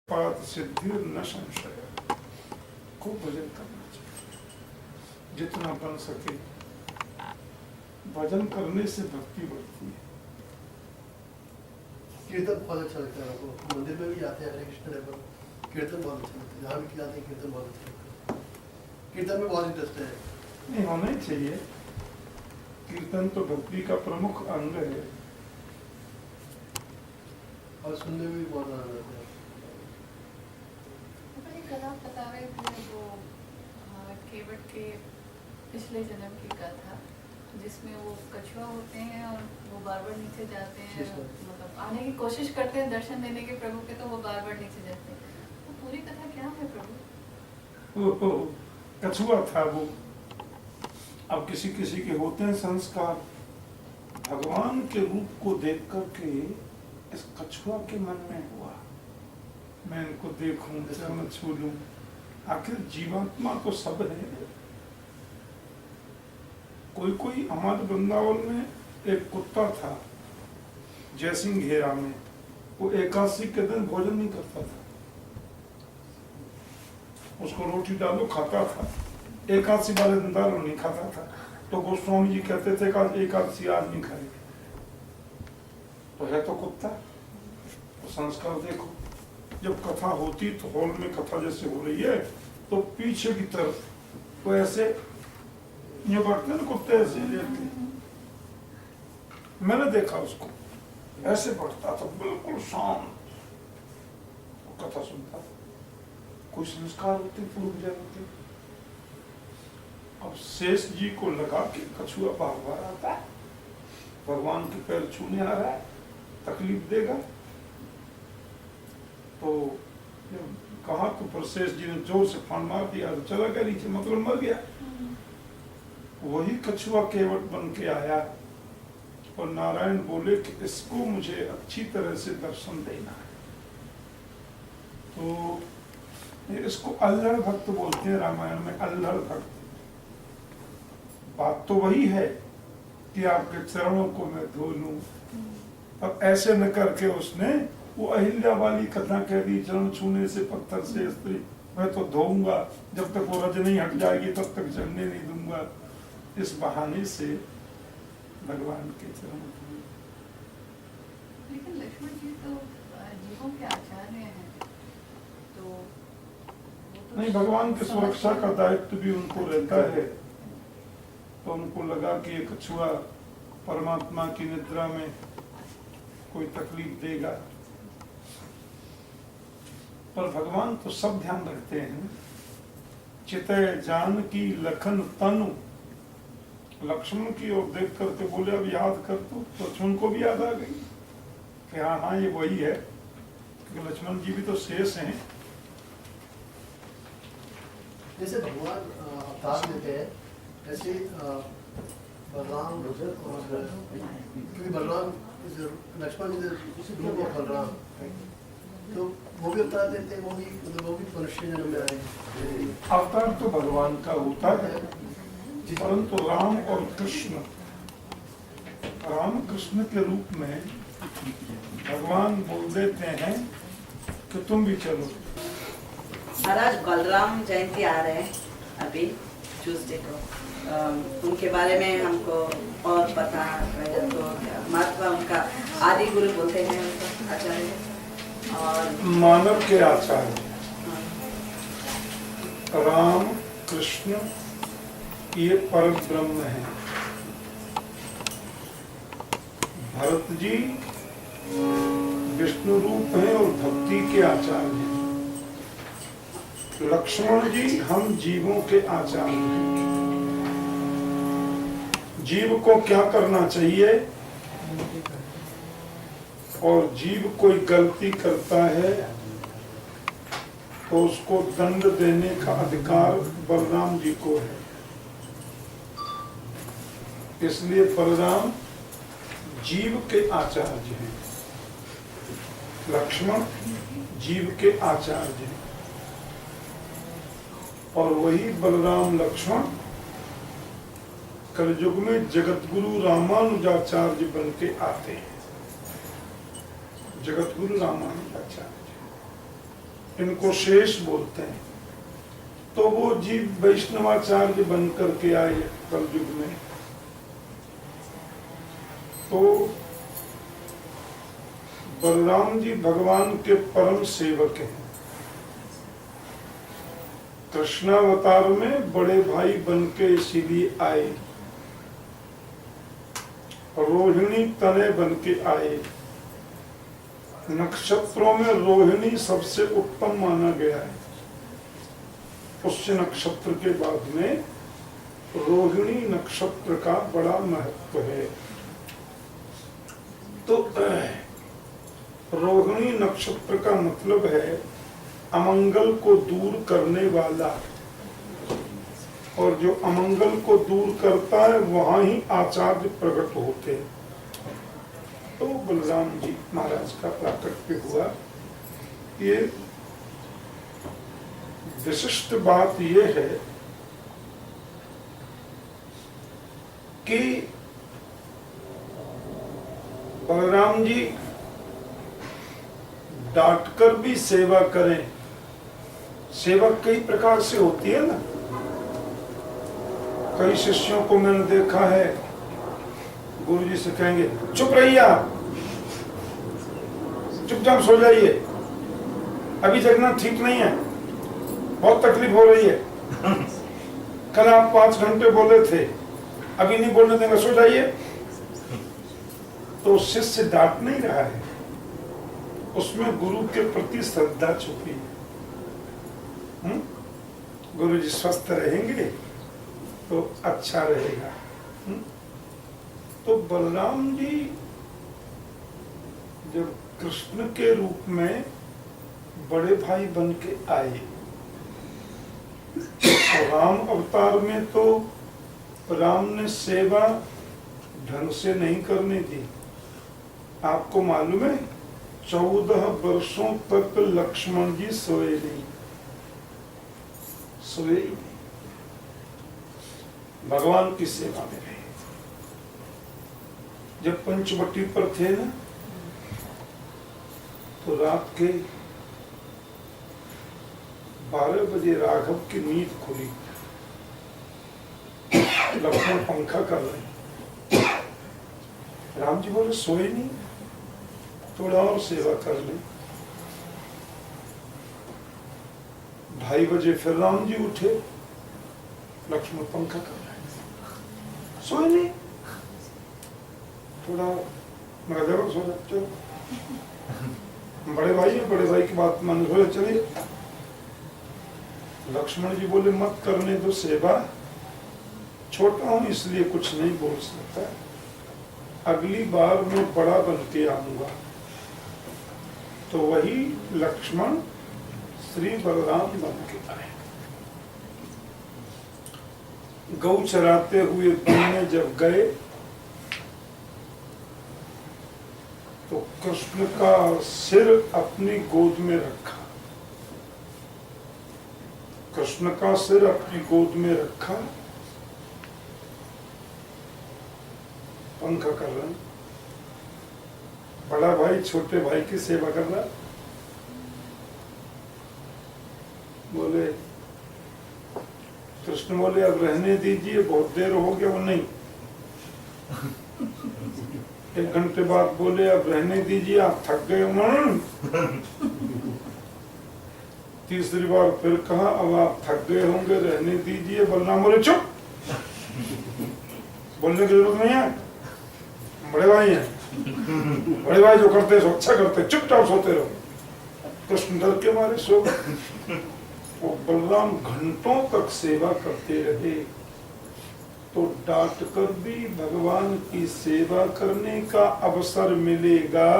पात सिद्धि न संशय। खूब भजन करना चाहिए जितना बन सके। भजन करने से भक्ति बढ़ती है। कीर्तन बहुत अच्छा लगता है आपको? मंदिर में भी जाते हैं हरे कृष्ण लेवल, कीर्तन बहुत अच्छा लगता है। जहाँ भी जाते हैं कीर्तन बहुत अच्छा लगता है। कीर्तन में बहुत इंटरेस्ट है। नहीं, होना ही चाहिए। कीर्तन तो भक्ति का प्रमुख अंग है और सुनने में भी बहुत आनंद आता है। कल आप बता रहे थे वो केवट के पिछले जन्म की कथा, जिसमें वो कछुआ होते हैं और वो बार बार नीचे जाते हैं, मतलब आने की कोशिश करते हैं दर्शन देने के प्रभु के, तो वो बार बार नीचे जाते हैं। तो पूरी कथा क्या है प्रभु? वो कछुआ था वो। अब किसी किसी के होते हैं संस्कार। भगवान के रूप को देख करके इस कछुआ के मन में हुआ, मैं इनको देखूं, चरण छू लूं। आखिर जीवात्मा तो सब है। कोई कोई हमारे वृंदावन में एक कुत्ता था जयसिंह घेरा में, वो एकादशी के दिन भोजन नहीं करता था। उसको रोटी डालो खाता था, एकादशी वाले दिन दाल नहीं खाता था। तो गोस्वामी जी कहते थे कि एकादशी आज नहीं खाएंगे। तो है तो कुत्ता। तो संस्कार देखो, जब कथा होती तो हॉल में कथा जैसे हो रही है तो पीछे की तरफ तो ऐसे ये बढ़ते ना कुत्ते ऐसे लेते। मैंने देखा उसको ऐसे बढ़ता था, बिल्कुल शांत, तो कथा सुनता था। कोई संस्कार होते पूर्व जन्म के। अब शेष जी को लगा कि कछुआ बार बार आता है, भगवान के पैर छूने आ रहा है, तकलीफ देगा। तो कहा तो प्रशेष जी ने जोर से फान मार दिया तो चला गया नीचे, मतलब मर गया। वही कछुआ केवट बन के आया और नारायण बोले कि इसको मुझे अच्छी तरह से दर्शन देना है। तो इसको अल्लड़ भक्त बोलते हैं रामायण में, अल्लड़ भक्त। बात तो वही है कि आपके चरणों को मैं धो लूं। अब ऐसे न करके उसने वो अहिल्या वाली कथा कह दी, चरण छूने से पत्थर से स्त्री, मैं तो धोऊंगा, जब तक वो रज नहीं हट जाएगी तब तक चढ़ने नहीं दूंगा। इस बहाने से भगवान के चरण। लेकिन लक्ष्मण जी तो जीवों के आचार्य हैं, तो नहीं, भगवान की सुरक्षा का दायित्व भी उनको रहता है। तो उनको लगा कि ये कछुआ परमात्मा की निद्रा में कोई तकलीफ देगा, पर भगवान तो सब ध्यान रखते हैं। चितय जानकी लखन तनु, लक्ष्मण की ओर देख करके बोले अब याद कर। तो लक्ष्मण को भी याद आ गई कि हाँ हाँ ये वही है, क्योंकि लक्ष्मण जी भी तो शेष हैं। जैसे भगवान अवतार लेते हैं, ऐसे बलराम, क्योंकि बलराम लक्ष्मण रूप ऑफ बलराम, तो वो भी अवतार लेते हैं, वो भी मनुष्य जन्म में आए। अवतार तो भगवान का होता है, परंतु राम और कृष्ण, राम कृष्ण के रूप में भगवान बोल देते हैं कि तुम भी चलो। महाराज बलराम जयंती आ रहे हैं अभी ट्यूसडे को, उनके बारे में हमको और पता है तो महत्व उनका आदि गुरु बोलते हैं उनका आचार्य और मानव के आचार्य राम कृष्ण ये पर ब्रह्म है। भरत जी विष्णु रूप हैं और भक्ति के आचार्य हैं। लक्ष्मण जी हम जीवों के आचार्य हैं। जीव को क्या करना चाहिए, और जीव कोई गलती करता है तो उसको दंड देने का अधिकार बलराम जी को है। इसलिए बलराम जीव के आचार्य हैं, लक्ष्मण जीव के आचार्य हैं। और वही बलराम लक्ष्मण कलयुग में जगतगुरु रामानुजाचार्य बन के आते हैं। जगतगुरु रामानुजाचार्य इनको शेष बोलते हैं। तो वो जीव वैष्णवाचार्य बन करके आए कलयुग में। तो बलराम जी भगवान के परम सेवक हैं। कृष्णावतार में बड़े भाई बन के इसीलिए आए, रोहिणी तने बन के आए। नक्षत्रों में रोहिणी सबसे उत्तम माना गया है। पुष्य नक्षत्र के बाद में रोहिणी नक्षत्र का बड़ा महत्व है। तो रोहिणी नक्षत्र का मतलब है अमंगल को दूर करने वाला, और जो अमंगल को दूर करता है वहां ही आचार्य प्रकट होते हैं। तो बलराम जी महाराज का प्राकट्य हुआ। ये विशिष्ट बात ये है कि बलराम जी डांटकर भी सेवा करें। सेवा कई प्रकार से होती है ना। कई शिष्यों को मैंने देखा है, गुरुजी से कहेंगे चुप रहिए आप, चुपचाप सो जाइए, अभी जगना ठीक नहीं है, बहुत तकलीफ हो रही है, कल आप 5 घंटे बोले थे, अभी नहीं बोलने देंगे, सो जाइए। तो शिष्य डांट नहीं रहा है, उसमें गुरु के प्रति श्रद्धा छुपी है। गुरु जी स्वस्थ रहेंगे तो अच्छा रहेगा। तो बलराम जी जब कृष्ण के रूप में बड़े भाई बन के आए, राम अवतार में तो राम ने सेवा ढंग से नहीं करने दी। आपको मालूम है 14 वर्षों तक लक्ष्मण जी सोए नहीं, सोए ही नहीं, भगवान की सेवा में रहे। जब पंचवटी पर थे ना, तो रात के 12 बजे राघव की नींद खुली। लक्ष्मण पंखा कर रहे, राम जी बोले सोए नहीं, थोड़ा और सेवा कर ले। 2:30 बजे फिर राम जी उठे, लक्ष्मण पंखा कर रहे, सोए नहीं, थोड़ा मगर जरूर सो जाते। बड़े भाई है, बड़े भाई की बात मान लो, चलिए। लक्ष्मण जी बोले मत करने दो सेवा, छोटा हूं इसलिए कुछ नहीं बोल सकता, अगली बार मैं बड़ा बन के आऊंगा। तो वही लक्ष्मण श्री बलराम बन के आए। गौ चराते हुए वन में जब गए तो कृष्ण का सिर अपनी गोद में रखा, कृष्ण का सिर अपनी गोद में रखा, पंखा कर रहे हैं। बड़ा भाई छोटे भाई की सेवा कर रहा, बोले कृष्ण बोले अब रहने दीजिए, बहुत देर हो गया। वो नहीं, 1 घंटे बाद बोले अब रहने दीजिए, आप थक गए मन। तीसरी बार फिर कहा अब आप थक गए होंगे, रहने दीजिए। बलराम बोले चुप, बोलने की जरूरत नहीं है, बड़े भाई हैं, बड़े भाई जो करते सो अच्छा करते, चुपचाप सोते रहो। कृष्ण डर के मारे सो गए। वो बलराम घंटों तक सेवा करते रहे। तो डांट कर भी भगवान की सेवा करने का अवसर मिलेगा,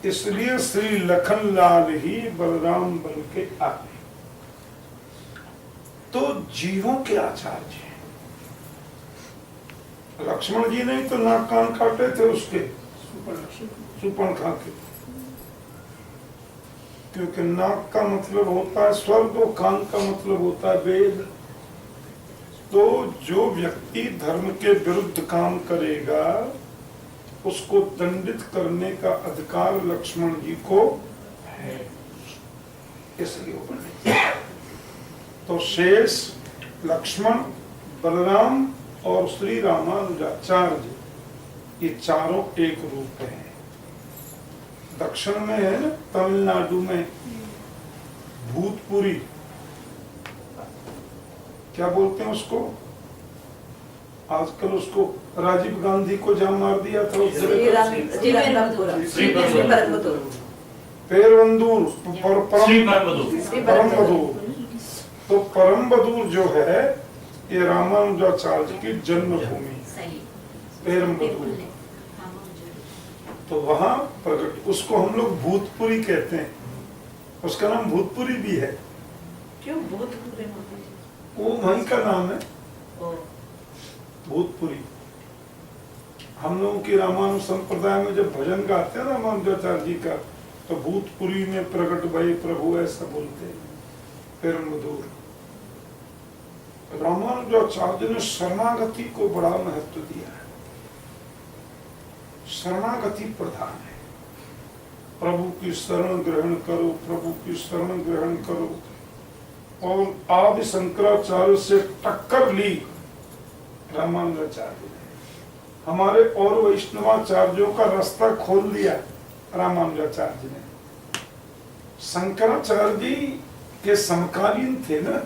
इसलिए श्री लखनलाल ही बलराम बन के आए। तो जीवों के आचार्य हैं। लक्ष्मण जी ने तो नाक कान काटे थे उसके, सुपर्णखा के, क्योंकि नाक का मतलब होता है स्वर्ग और कान का मतलब होता है वेद। तो जो व्यक्ति धर्म के विरुद्ध काम करेगा उसको दंडित करने का अधिकार लक्ष्मण जी को है। इसलिए वो बने। तो शेष, लक्ष्मण, बलराम और श्री रामानुजाचार्य, ये चारों एक रूप हैं। दक्षिण में है ना, तमिलनाडु में भूतपुरी, क्या बोलते हैं उसको, आजकल उसको राजीव गांधी को जहां मार दिया था उस जगह पेरवंदूर, परमबदूर। तो परमबदूर जो है ये रामानुजाचार्य की जन्मभूमि पेरमबदूर। तो वहां प्रकट, उसको हम लोग भूतपुरी कहते हैं, उसका नाम भूतपुरी भी है। क्यों भूतपुरी? वो वहीं का नाम है भूतपुरी। हम लोगों की रामानुज संप्रदाय में जब भजन गाते हैं रामानुजाचार्य जी का, तो भूतपुरी में प्रकट भय प्रभु ऐसा बोलते हैं, पेरमबदूर। रामानुजाचार्य ने शरणागति को बड़ा महत्व दिया है। शरणागति प्रधान है, प्रभु की शरण ग्रहण करो, प्रभु की शरण ग्रहण करो। और आदि शंकराचार्य से टक्कर ली रामानुजाचार्य ने, हमारे और वैष्णवाचार्यों का रास्ता खोल दिया रामानुजाचार्य ने। शंकराचार्य जी के समकालीन थे ना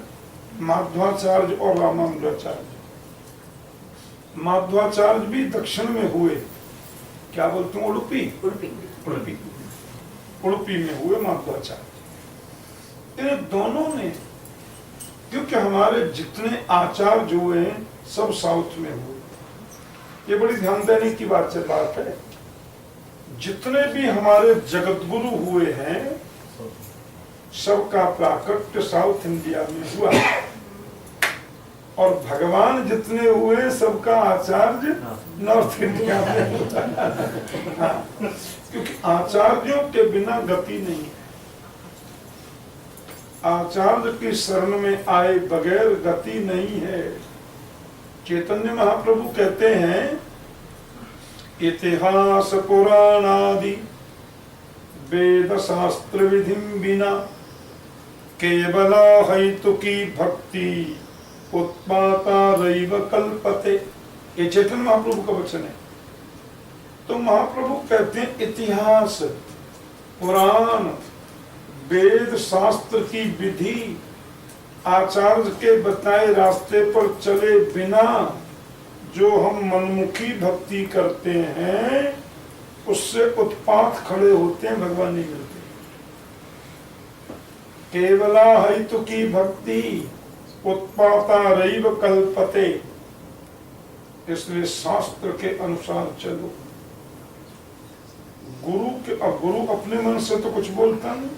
माधवाचार्य और रामानुजाचार्य। माधवाचार्य भी दक्षिण में हुए, क्या बोलते हैं, उडुपी में हुए माधवाचार्य। इन दोनों ने, क्योंकि हमारे जितने आचार्य हुए हैं सब साउथ में हुए, ये बड़ी ध्यान देने की बात है। जितने भी हमारे जगतगुरु हुए हैं सबका प्राकट्य साउथ इंडिया में हुआ, और भगवान जितने हुए सबका आचार्य नॉर्थ इंडिया में हुआ। हाँ, क्योंकि आचार्यों के बिना गति नहीं है। आचार्य की शरण में आए बगैर गति नहीं है। चैतन्य महाप्रभु कहते हैं, इतिहास पुराणादि वेद शास्त्र विधि बिना केवला हेतुकी भक्ति उत्पाता रैव कल्पते। ये चैतन्य महाप्रभु का वचन है। तो महाप्रभु कहते हैं इतिहास, पुराण, वेद शास्त्र की विधि, आचार्य के बताए रास्ते पर चले बिना जो हम मनमुखी भक्ति करते हैं उससे उत्पात खड़े होते हैं, भगवान नहीं मिलते। केवला हेतु की भक्ति उत्पाता रैव कल्पते। इसलिए शास्त्र के अनुसार चलो। गुरु अपने मन से तो कुछ बोलता नहीं,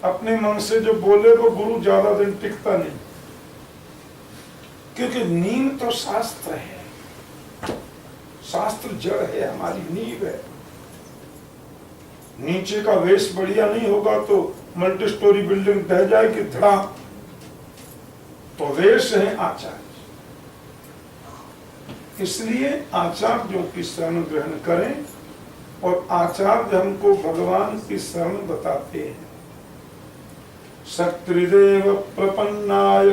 अपने मन से जो बोले वो गुरु ज्यादा दिन टिकता नहीं, क्योंकि नींव तो शास्त्र है। शास्त्र जड़ है, हमारी नींव है। नीचे का वेश बढ़िया नहीं होगा तो मल्टी स्टोरी बिल्डिंग ढह जाएगी धड़ा। तो वेश है आचार्य, इसलिए आचार्यों की शरण ग्रहण करें। और आचार्य हमको भगवान की शरण बताते हैं। शक्तिदेव प्रपन्नाय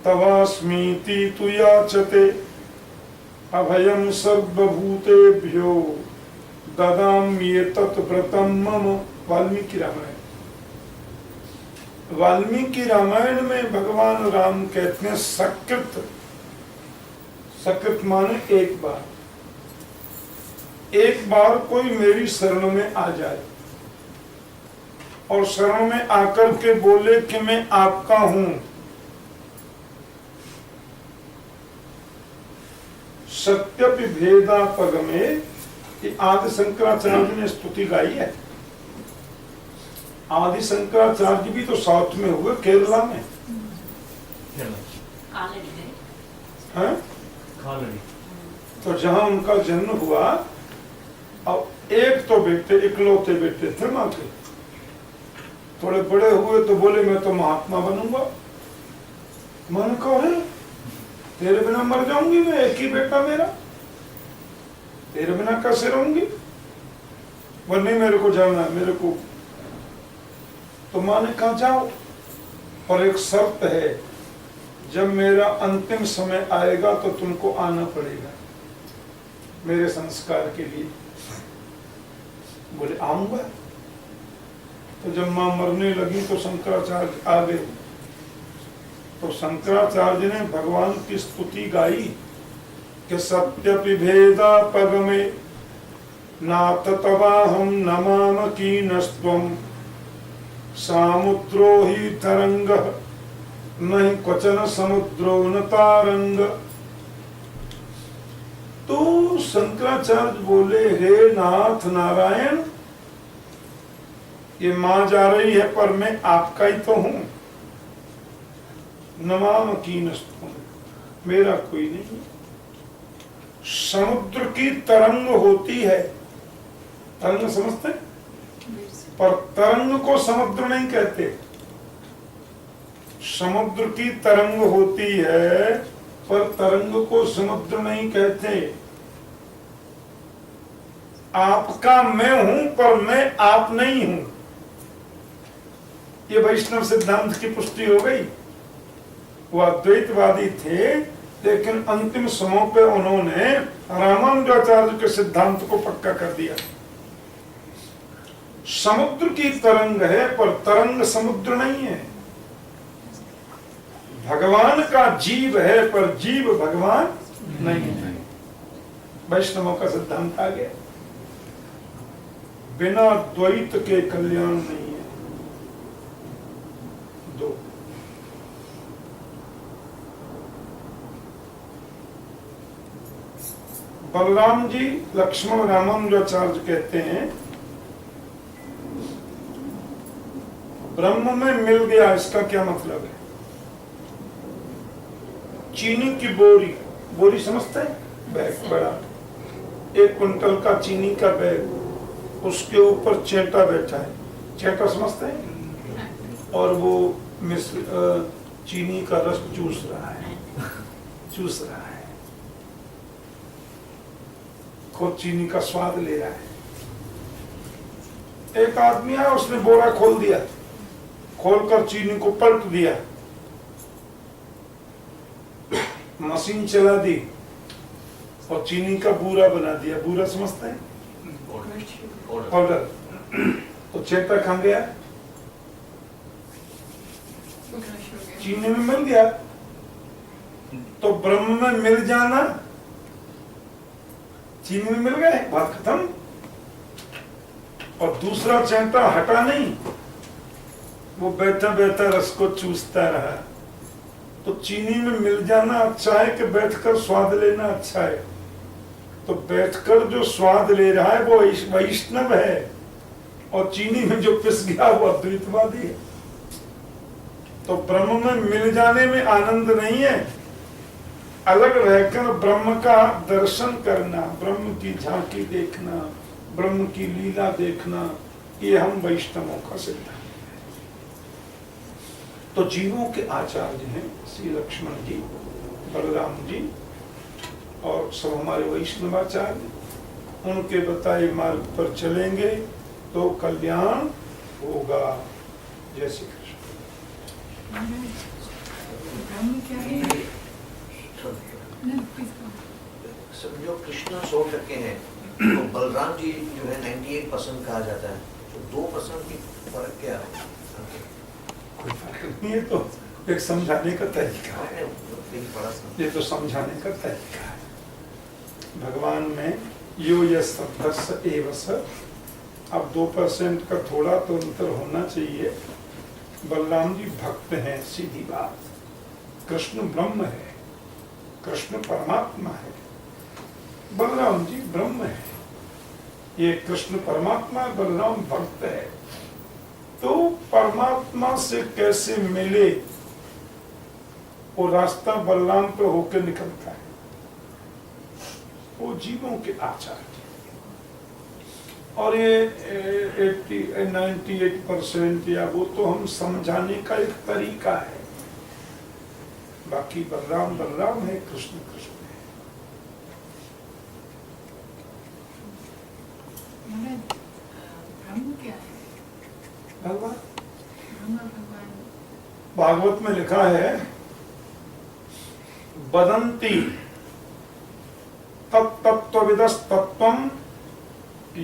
तवास्मीति तु याचते अभयम सर्वभूतेभ्यो ददाम्येतत् व्रतम मम। वाल्मीकि रामायण। वाल्मीकि रामायण में भगवान राम कहते हैं सकृत। सकृत माने एक बार। एक बार कोई मेरी शरण में आ जाए और शरण में आकर के बोले कि मैं आपका हूं, सत्यपि भेदापग में, आदि शंकराचार्य ने स्तुति गाई है। आदि शंकराचार्य भी तो साउथ में हुए, केरला में। हैं? तो जहां उनका जन्म हुआ, अब एक तो बेटे, इकलौते बेटे थे मां के। थोड़े बड़े हुए तो बोले मैं तो महात्मा बनूंगा। मन को है तेरे बिना मर जाऊंगी मैं, एक ही बेटा मेरा, तेरे बिना कैसे रहूंगी, वरने मेरे को जाना है मेरे को। तो माँ ने कहा जाओ, पर एक शर्त है, जब मेरा अंतिम समय आएगा तो तुमको आना पड़ेगा मेरे संस्कार के लिए। बोले आऊंगा। तो जब माँ मरने लगी तो शंकराचार्य आ गए। तो शंकराचार्य ने भगवान की स्तुति गाई कि सत्यपि भेदा पगमे नाथ तवाहम नमाम कीनस्त्वम सामुद्रो ही तरंग नहीं क्वचन समुद्रो न तारंग। तो शंकराचार्य बोले, हे नाथ नारायण, ये मां जा रही है पर मैं आपका ही तो हूं। नमाम कीनस्त्वम, मेरा कोई नहीं। समुद्र की तरंग होती है, तरंग समझते हैं? पर तरंग को समुद्र नहीं कहते। समुद्र की तरंग होती है पर तरंग को समुद्र नहीं कहते। आपका मैं हूं पर मैं आप नहीं हूं। ये वैष्णव सिद्धांत की पुष्टि हो गई। वो अद्वैतवादी थे, लेकिन अंतिम समय पे उन्होंने रामानुजाचार्य के सिद्धांत को पक्का कर दिया। समुद्र की तरंग है पर तरंग समुद्र नहीं है। भगवान का जीव है पर जीव भगवान नहीं है। वैष्णवों का सिद्धांत आ गया। बिना द्वैत के कल्याण नहीं है। दो, बलराम जी लक्ष्मण रामानुजाचार्य कहते हैं, ब्रह्म में मिल गया, इसका क्या मतलब है? चीनी की बोरी, बोरी समझते हैं? बैग बड़ा, 1 क्विंटल का चीनी का बैग, उसके ऊपर चेटा बैठा है। चेटा समझते हैं? और वो चीनी का रस चूस रहा है, चूस रहा है, खुद चीनी का स्वाद ले रहा है। एक आदमी आया, उसने बोरा खोल दिया, खोलकर चीनी को पलट दिया, मशीन चला दी और चीनी का बूरा बना दिया। बूरा समझते हैं? पाउडर। तो चेता कहाँ गया? चीनी में मिल गया। तो ब्रह्म में मिल जाना, चीनी में मिल गए, बात खत्म। और दूसरा चेता हटा नहीं, वो बैठा बैठा रस को चूसता रहा। तो चीनी में मिल जाना अच्छा है कि बैठकर स्वाद लेना अच्छा है? तो बैठकर जो स्वाद ले रहा है वो वैष्णव है, और चीनी में जो पिस गया वो अद्वैतवादी है। तो ब्रह्म में मिल जाने में आनंद नहीं है, अलग रहकर ब्रह्म का दर्शन करना, ब्रह्म की झांकी देखना, ब्रह्म की लीला देखना, ये हम वैष्णवों का सिद्धांत है। तो जीवों के आचार्य हैं श्री लक्ष्मण जी, बलराम जी और सब हमारे वैष्णवाचार्य। उनके बताए मार्ग पर चलेंगे तो कल्याण होगा। जय श्री कृष्ण। ब्रह्म क्या है? जो कृष्ण 100% है, तो बलराम जी जो है 98% कहा जाता है, तो 2% की फर्क क्या है? कोई फर्क नहीं है, तो एक समझाने का तरीका है। ये तो समझाने का तरीका है। भगवान में यो यस एव स, अब 2% का थोड़ा तो अंतर होना चाहिए। बलराम जी भक्त हैं, सीधी बात। कृष्ण ब्रह्म है, कृष्ण परमात्मा है, बलराम जी ब्रह्म है। ये कृष्ण परमात्मा, बलराम भक्त है। तो परमात्मा से कैसे मिले, वो रास्ता बलराम पे होकर निकलता है। वो जीवों के आचार्य, और ये 98% या वो तो हम समझाने का एक तरीका है। बाकी बलराम बलराम है, कृष्ण कृष्ण है। ब्रह्म क्या है? भगवान भगवान भागवत में लिखा है वदन्ति तत्तत्त्वविदस्तत्त्वं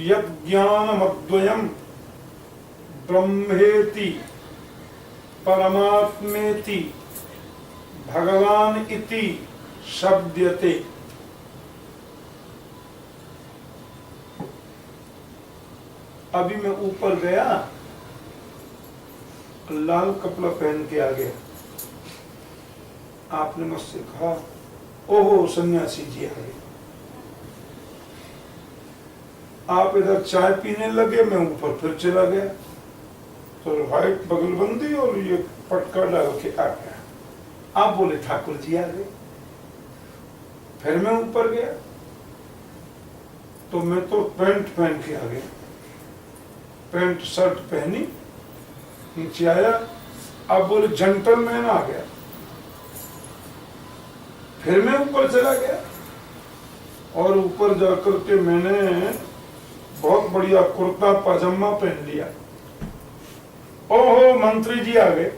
यज्ञानमद्वयम् ब्रह्मेति परमात्मेति भगवान इति शब्दयते। अभी मैं ऊपर गया, लाल कपड़ा पहन के आ गया, आपने मुझसे कहा ओहो सन्यासी जी आ गए। आप इधर चाय पीने लगे, मैं ऊपर फिर चला गया, तो व्हाइट बगलबंदी और ये पटका डाल के आ गया। आप बोले ठाकुर जी आ गए। फिर मैं ऊपर गया तो मैं तो पैंट पहन के आ गया, पैंट शर्ट पहनी, नीचे आया, आप बोले जेंटलमैन आ गया। फिर मैं ऊपर चला गया और ऊपर जाकर के मैंने बहुत बढ़िया कुर्ता पजामा पहन लिया। ओहो मंत्री जी आ गए।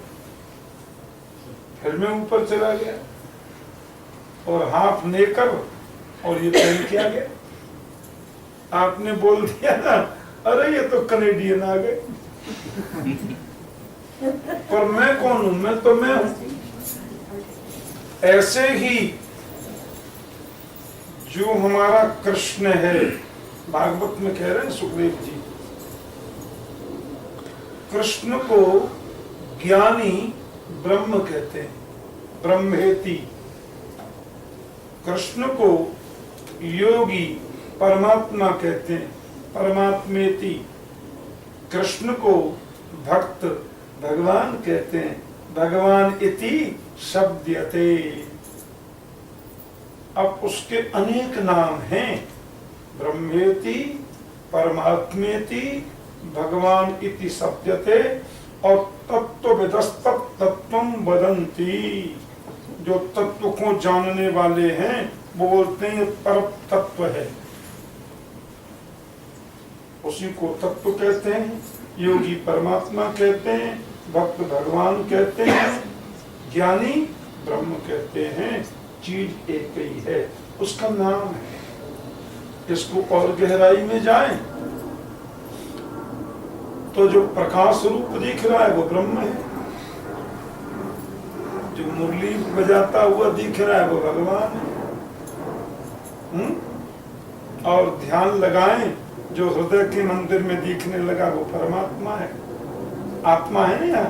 फिर मैं ऊपर चला गया और हाफ नेकर और ये पहन के आ गया। आपने बोल दिया ना, अरे ये तो कनेडियन आ गए। पर मैं कौन हूं? मैं तो मैं हूं। ऐसे ही जो हमारा कृष्ण है, भागवत में कह रहे हैं सुखदेव जी, कृष्ण को ज्ञानी ब्रह्म कहते हैं, ब्रह्मेति। कृष्ण को योगी परमात्मा कहते हैं, परमात्मेति। कृष्ण को भक्त भगवान कहते हैं, भगवान इति शब्दयते। अब उसके अनेक नाम हैं, ब्रह्मेति, परमात्मेति, भगवान इति शब्दयते और तत्त्वविदस्तत्त्वं वदन्ति। जो तत्व को जानने वाले हैं वो बोलते हैं पर तत्व है, उसी को तत्व कहते हैं। योगी परमात्मा कहते हैं, भक्त भगवान कहते हैं, ज्ञानी ब्रह्म कहते हैं। चीज एक ही है, उसका नाम है। इसको और गहराई में जाएं तो जो प्रकाश रूप दिख रहा है वो ब्रह्म है, जो मुरली बजाता हुआ दिख रहा है वो भगवान है। और ध्यान लगाएं, जो हृदय के मंदिर में दिखने लगा वो परमात्मा है, आत्मा है ना।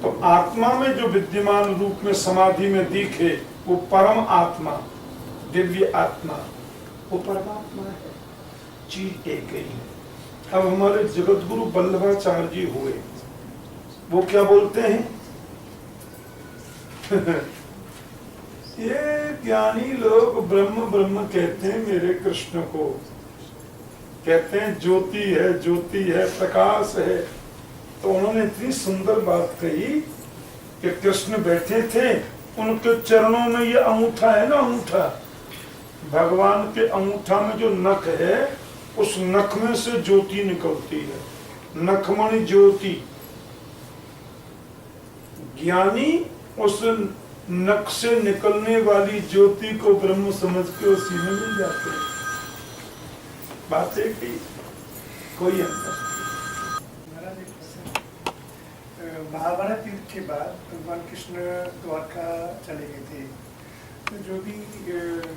तो आत्मा में जो विद्यमान रूप में समाधि में दिखे वो परम आत्मा, दिव्य आत्मा, वो परमात्मा है। चीज एक ही है। अब हमारे जगत गुरु वल्लभाचार्य जी हुए, वो क्या बोलते हैं? ये ज्ञानी लोग ब्रह्म ब्रह्म कहते हैं, मेरे कृष्ण को कहते हैं ज्योति है, ज्योति है, प्रकाश है। तो उन्होंने इतनी सुंदर बात कही कि कृष्ण बैठे थे, उनके चरणों में ये अंगूठा है ना, अंगूठा, भगवान के अंगूठा में जो नख है, उस नख में से ज्योति निकलती है, नखमणि ज्योति। ज्ञानी उस नख से निकलने वाली ज्योति को ब्रह्म समझ के उसी में मिल जाते हैं। बात एक ही, कोई अंतर। महाभारत युद्ध के बाद भगवान कृष्ण द्वारका चले गए थे, तो जो भी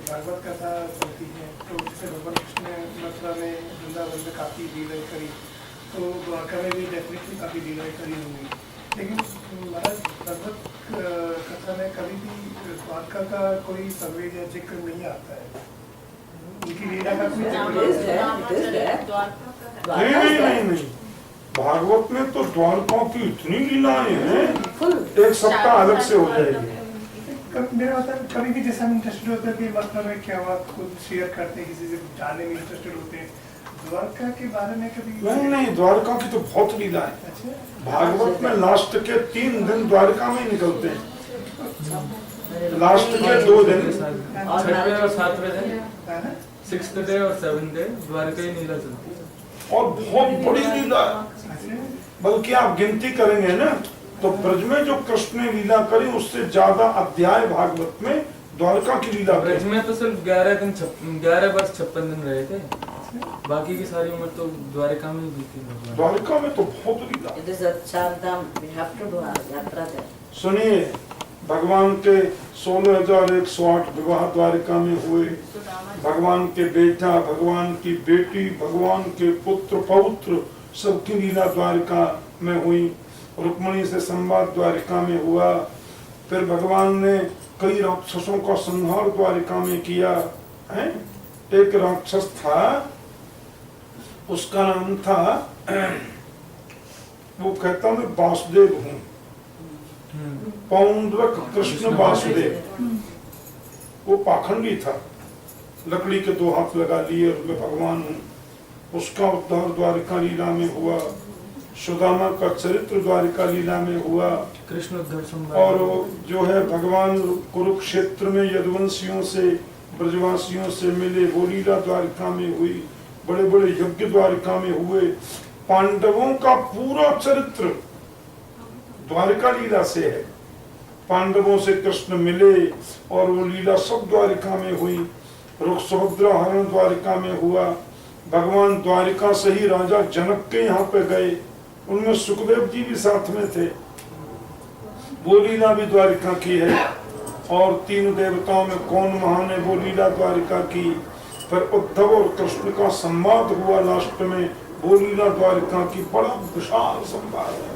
भागवत कथा चलती है, तो जैसे भगवान कृष्ण मथुरा में, वृंदावन में काफ़ी लीलाएं करी, तो द्वारका में भी डेफिनेटली काफ़ी लीलाएं करी होंगी। लेकिन महाराज भागवत कथा में कभी भी द्वारका का कोई संवेद या जिक्र नहीं आता है, उनकी लीला का कोई नहीं। भागवत में तो द्वारका की इतनी लीलाएं हैं, एक सप्ताह अलग से हो जाएगी। मेरा मतलब कभी भी जैसा इंटरेस्टेड होता है कि मतलब में क्या हुआ, खुद शेयर करते हैं, किसी से जानने में इंटरेस्टेड होते हैं, द्वारका के बारे में कभी नहीं, द्वारका की तो बहुत लीला है। अच्छा, भागवत में लास्ट के 3 दिन द्वारका में निकलते हैं, लास्ट के 2 दिन, 6वें और 7वें दिन, 6th डे और 7th डे द्वारका ही लीला चलती है। और बहुत बड़ी लीला, बल्कि आप गिनती करेंगे ना तो ब्रज में जो कृष्ण ने लीला करी उससे ज्यादा अध्याय भागवत में द्वारका की लीला ब्रज करी। में तो सिर्फ 11 वर्ष 56 दिन रहे थे, बाकी की सारी उम्र तो द्वारिका में ही बीती भगवान। द्वारिका में तो बहुत लीला। It is a Chardham. We have to do a yatra there. सुनिए, भगवान के 16,108 विवाह द्वारिका में हुए। भगवान के बेटा, भगवान की बेटी, भगवान के पुत्र पौत्र सबकी लीला द्वारिका में हुई। रुक्मणी से संवाद द्वारिका में हुआ। फिर भगवान ने कई राक्षसों का संहार द्वारिका में किया है। एक राक्षस था, उसका नाम था वो कहता मैं वासुदेव हूँ, पौंड्रक कृष्ण वासुदेव। वो पाखंडी था, लकड़ी के 2 हाथ लगा लिए और मैं भगवान हूँ। उसका उद्धार द्वारिका लीला में हुआ। सुदामा का चरित्र द्वारिका लीला में हुआ। कृष्ण उद्धार संवाद। और जो है भगवान कुरुक्षेत्र में यदुवंशियों से ब्रजवासियों से मिले, वो लीला द्वारिका में हुई। बड़े बड़े यज्ञ द्वारिका में हुए। पांडवों का पूरा चरित्र द्वारिका लीला से है। पांडवों से कृष्ण मिले और वो लीला सब द्वारिका में हुई। सुभद्रा हरण द्वारिका में हुआ। भगवान द्वारिका से ही राजा जनक के यहाँ पे गए, उनमें सुखदेव जी भी साथ में थे। वो लीला भी द्वारिका की है। और 3 देवताओं में कौन महान है, वो लीला द्वारिका की। फिर उद्धव और कृष्ण का संवाद हुआ लास्ट में, वो लीला द्वारिका की। बड़ा विशाल संवाद है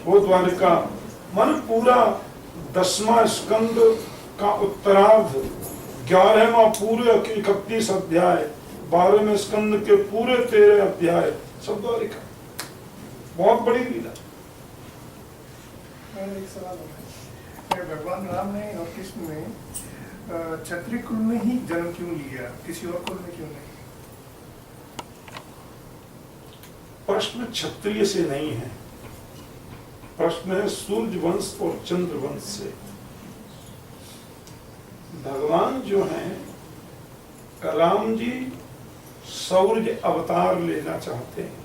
वो द्वारिका। मन पूरा 10वां स्कंद का उत्तरार्ध, 11वां पूरे 31 अध्याय, 12वें स्कंद के पूरे 13 अध्याय सब द्वारिका। बहुत बड़ी लीला। एक सवाल है, भगवान राम ने और कृष्ण ने क्षत्रिय कुल में ही जन्म क्यों लिया, किसी और कुल में क्यों नहीं? प्रश्न क्षत्रिय से नहीं है, प्रश्न है सूर्य वंश और चंद्र वंश से। भगवान जो हैं राम जी सूर्य अवतार लेना चाहते हैं,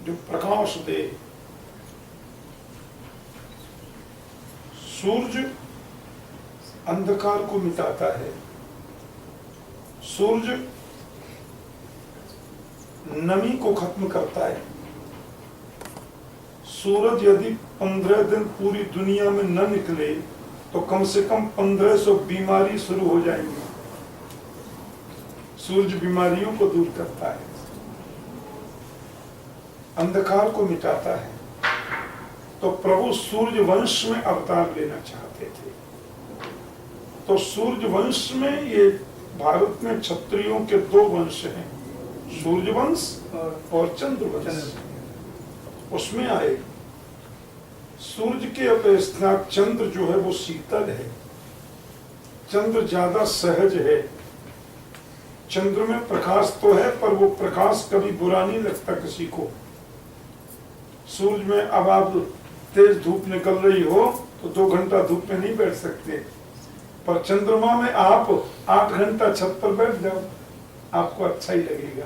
जो प्रकाश दे। सूर्य अंधकार को मिटाता है। सूर्य नमी को खत्म करता है। सूरज यदि 15 दिन पूरी दुनिया में न निकले तो कम से कम 1500 बीमारी शुरू हो जाएंगी। सूर्य बीमारियों को दूर करता है, अंधकार को मिटाता है। तो प्रभु सूर्य वंश में अवतार लेना चाहते थे। तो सूर्य वंश में, ये भारत में क्षत्रियों के 2 वंश हैं, सूर्य वंश और चंद्र वंश। उसमें आए सूर्य के अपेक्षा चंद्र जो है वो शीतल है। चंद्र ज्यादा सहज है। चंद्र में प्रकाश तो है पर वो प्रकाश कभी बुरा नहीं लगता किसी को। सूर्य में अब आप तेज धूप निकल रही हो तो 2 घंटा धूप में नहीं बैठ सकते, पर चंद्रमा में आप 8 घंटा छत पर बैठ जाओ, आपको अच्छा ही लगेगा।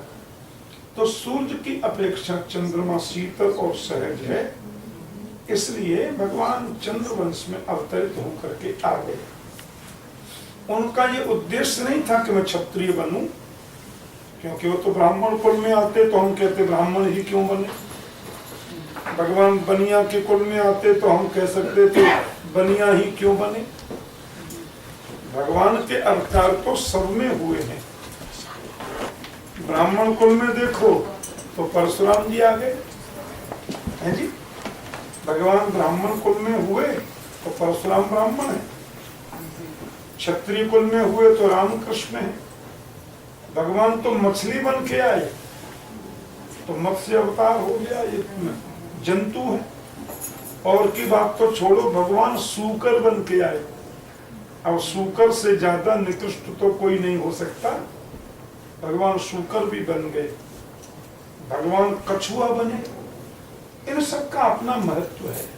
तो सूर्य की अपेक्षा चंद्रमा शीतल और सहज है, इसलिए भगवान चंद्रवंश में अवतरित होकर के आ गए। उनका ये उद्देश्य नहीं था कि मैं क्षत्रिय बनूं, क्योंकि वो तो ब्राह्मण कुल में आते तो हम कहते ब्राह्मण ही क्यों बने। भगवान बनिया के कुल में आते तो हम कह सकते थे बनिया ही क्यों बने। भगवान के अवतार तो सब में हुए हैं। ब्राह्मण कुल में देखो तो परशुराम जी आ गए हैं जी। भगवान ब्राह्मण कुल में हुए तो परशुराम ब्राह्मण है। क्षत्रिय कुल में हुए तो रामकृष्ण है। भगवान तो मछली बन के आए तो मत्स्य अवतार हो गया, ये जंतु है। और की बात तो छोड़ो, भगवान सूकर बन के आए। अब सूकर से ज्यादा निकृष्ट तो कोई नहीं हो सकता। भगवान सूकर भी बन गए, भगवान कछुआ बने। इन सब का अपना महत्व है।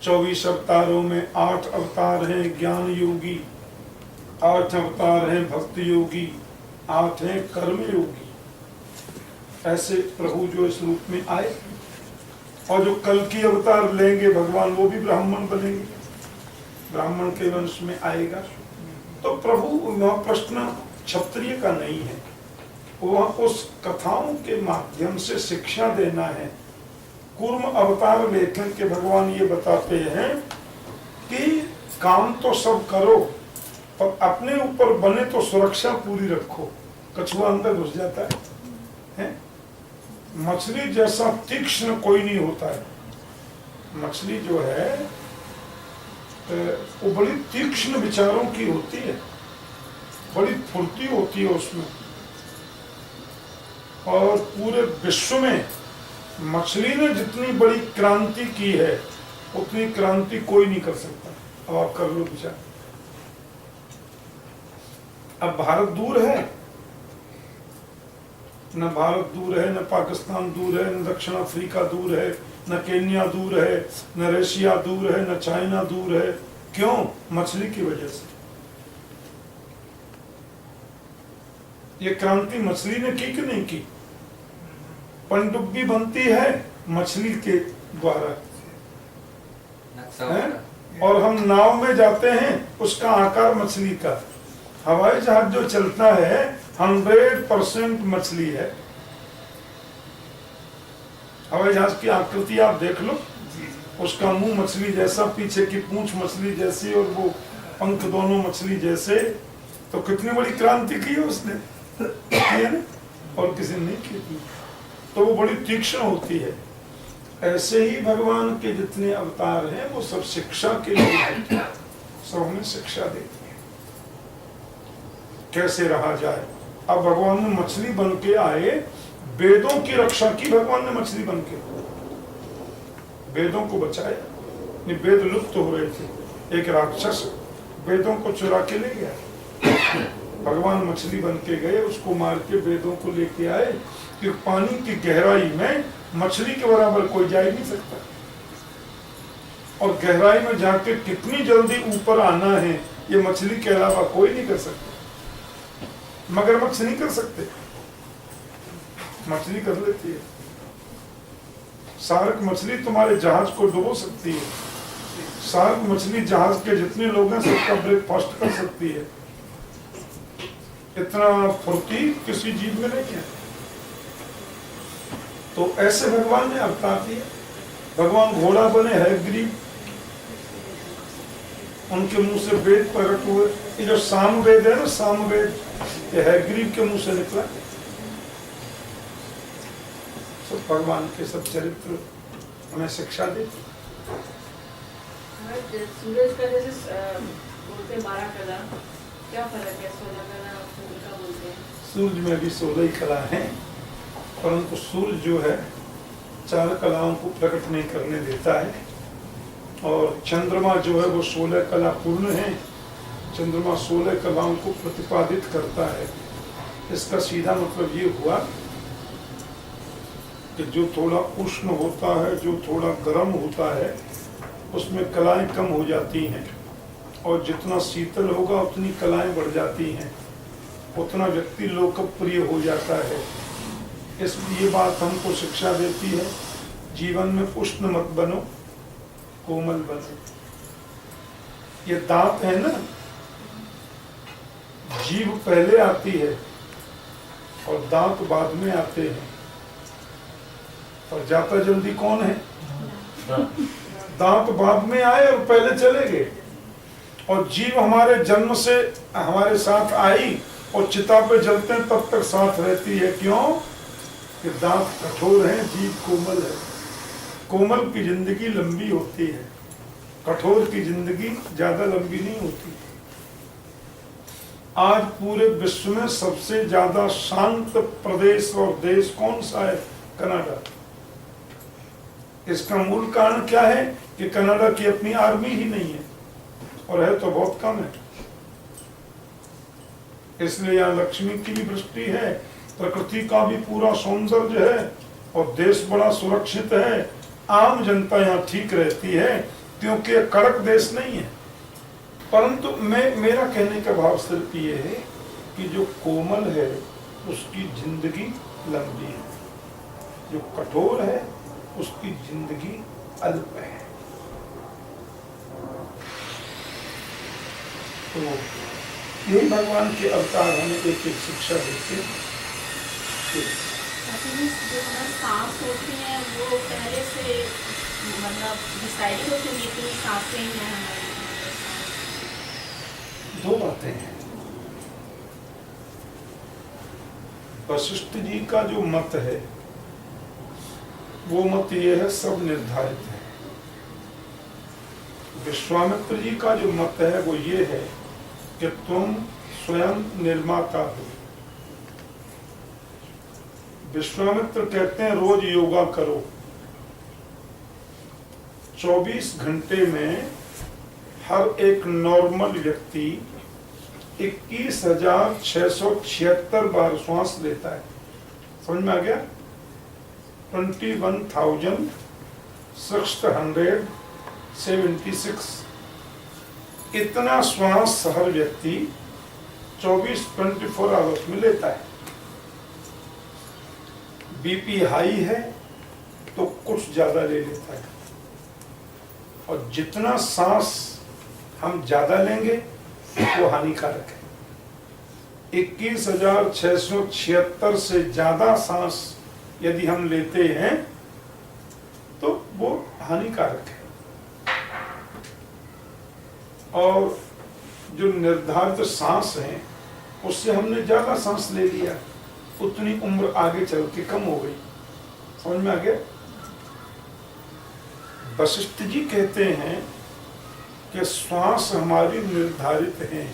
24 अवतारों में 8 अवतार हैं ज्ञान योगी, 8 अवतार हैं भक्ति योगी, 8 हैं कर्म योगी। ऐसे प्रभु जो इस रूप में आए और जो कल की अवतार लेंगे भगवान वो भी ब्राह्मण बनेंगे, ब्राह्मण के वंश में आएगा। तो प्रभु वह प्रश्न क्षत्रिय का नहीं है, वह उस कथाओं के माध्यम से शिक्षा देना है। कूर्म अवतार लेखन के भगवान ये बताते हैं कि काम तो सब करो पर अपने ऊपर बने तो सुरक्षा पूरी रखो। कछुआ अंदर घुस जाता है? मछली जैसा तीक्ष्ण कोई नहीं होता है। मछली जो है वो बड़ी तीक्ष्ण विचारों की होती है, बड़ी फुर्ती होती है उसमें, और पूरे विश्व में मछली ने जितनी बड़ी क्रांति की है उतनी क्रांति कोई नहीं कर सकता। अब आप कर लो विचार। अब भारत दूर है, न भारत दूर है, न पाकिस्तान दूर है, न दक्षिण अफ्रीका दूर है, न केन्या दूर है, न रशिया दूर है, न चाइना दूर है। क्यों? मछली की वजह से। ये क्रांति मछली ने की कि नहीं की? पनडुब्बी बनती है मछली के द्वारा है? और हम नाव में जाते हैं, उसका आकार मछली का। हवाई जहाज जो चलता है 100% मछली है। हवाई जहाज की आकृति आप देख लो, उसका मुंह मछली जैसा, पीछे की पूंछ मछली जैसी, और वो पंख दोनों मछली जैसे। तो कितनी बड़ी क्रांति की है उसने, की है ना? और किसी ने नहीं की थी। तो वो बड़ी तीक्ष्ण होती है। ऐसे ही भगवान के जितने अवतार हैं वो सब शिक्षा के लिए होते हैं, सब हमें शिक्षा देते हैं कैसे रहा जाए। अब भगवान ने मछली बन के आए, वेदों की रक्षा की भगवान ने मछली बन के, वेदों को बचाया। वेद लुप्त हो रहे थे, एक राक्षस वेदों को चुरा के ले गया, भगवान मछली बन के गए, उसको मार के वेदों को लेके आए कि पानी की गहराई में मछली के बराबर कोई जा ही नहीं सकता, और गहराई में जाके कितनी जल्दी ऊपर आना है ये मछली के अलावा कोई नहीं कर सकता। मगरमच्छ नहीं कर सकते, मछली कर लेती है। शार्क मछली तुम्हारे जहाज को डुबो सकती है। शार्क मछली जहाज के जितने लोग हैं सबका ब्रेकफास्ट कर सकती है। इतना फुर्ती किसी जीव में नहीं है। तो ऐसे भगवान ने अवतार दिया। भगवान घोड़ा बने हयग्रीव, उनके मुंह से वेद प्रकट हुए। ये जो सामवेद है ना, सामवेद, ये हयग्रीव के मुंह से निकला। सब भगवान के सब चरित्र हमें शिक्षा देते। सूरज का जैसे बोलते 12 कला, क्या फर्क है? 16 कला सूर्य का बोलते हैं। सूर्य में भी 16 ही कला है, परंतु सूर्य जो है 4 कलाओं को प्रकट नहीं करने देता है, और चंद्रमा जो है वो 16 कला पूर्ण है। चंद्रमा 16 कलाओं को प्रतिपादित करता है। इसका सीधा मतलब ये हुआ कि जो थोड़ा उष्ण होता है, जो थोड़ा गर्म होता है, उसमें कलाएं कम हो जाती हैं, और जितना शीतल होगा उतनी कलाएं बढ़ जाती हैं, उतना व्यक्ति लोकप्रिय हो जाता है। इसलिए ये बात हमको शिक्षा देती है, जीवन में उष्ण मत बनो, कोमल बनो। ये दांत है ना, जीभ पहले आती है और दांत बाद में आते हैं, और जाता जल्दी कौन है? दांत बाद में आए और पहले चले गए। और जीव हमारे जन्म से हमारे साथ आई और चिता पे जलते हैं तब तक साथ रहती है। क्यों? कि दांत कठोर हैं, जीभ कोमल है। कोमल की जिंदगी लंबी होती है, कठोर की जिंदगी ज्यादा लंबी नहीं होती। आज पूरे विश्व में सबसे ज्यादा शांत प्रदेश और देश कौन सा है? कनाडा। इसका मूल कारण क्या है? कि कनाडा की अपनी आर्मी ही नहीं है, और है तो बहुत कम है। इसलिए यहाँ लक्ष्मी की भी वृष्टि है, प्रकृति का भी पूरा सौंदर्य है, और देश बड़ा सुरक्षित है। आम जनता यहाँ ठीक रहती है, क्योंकि यह कड़क देश नहीं है। परंतु मेरा कहने का भाव सिर्फ ये है कि जो कोमल है उसकी जिंदगी लंबी है, जो कठोर है उसकी जिंदगी अल्प है। तो यही भगवान के अवतार हमें एक एक शिक्षा देते हैं। जो हमारी सांस होती है वो पहले से मतलब डिसाइड होती है कि सांसें हैं हमारी। दो बातें हैं। वशिष्ठ जी का जो मत है वो मत ये है सब निर्धारित है। विश्वामित्र जी का जो मत है वो ये है कि तुम स्वयं निर्माता हो। विश्वामित्र कहते हैं रोज योगा करो, 24 घंटे में हर एक नॉर्मल व्यक्ति 21,676 बार श्वास लेता है। समझ में आ गया? 21,676 इतना श्वास हर व्यक्ति 24 आवर्स में लेता है। बीपी हाई है तो कुछ ज्यादा ले लेता है, और जितना सांस हम ज्यादा लेंगे वो हानिकारक है। 21,676 से ज्यादा सांस यदि हम लेते हैं तो वो हानिकारक है। और जो निर्धारित सांस है उससे हमने ज्यादा सांस ले लिया, उतनी उम्र आगे चल के कम हो गई। समझ में आ गया? वशिष्ठ जी कहते हैं कि श्वास हमारी निर्धारित है,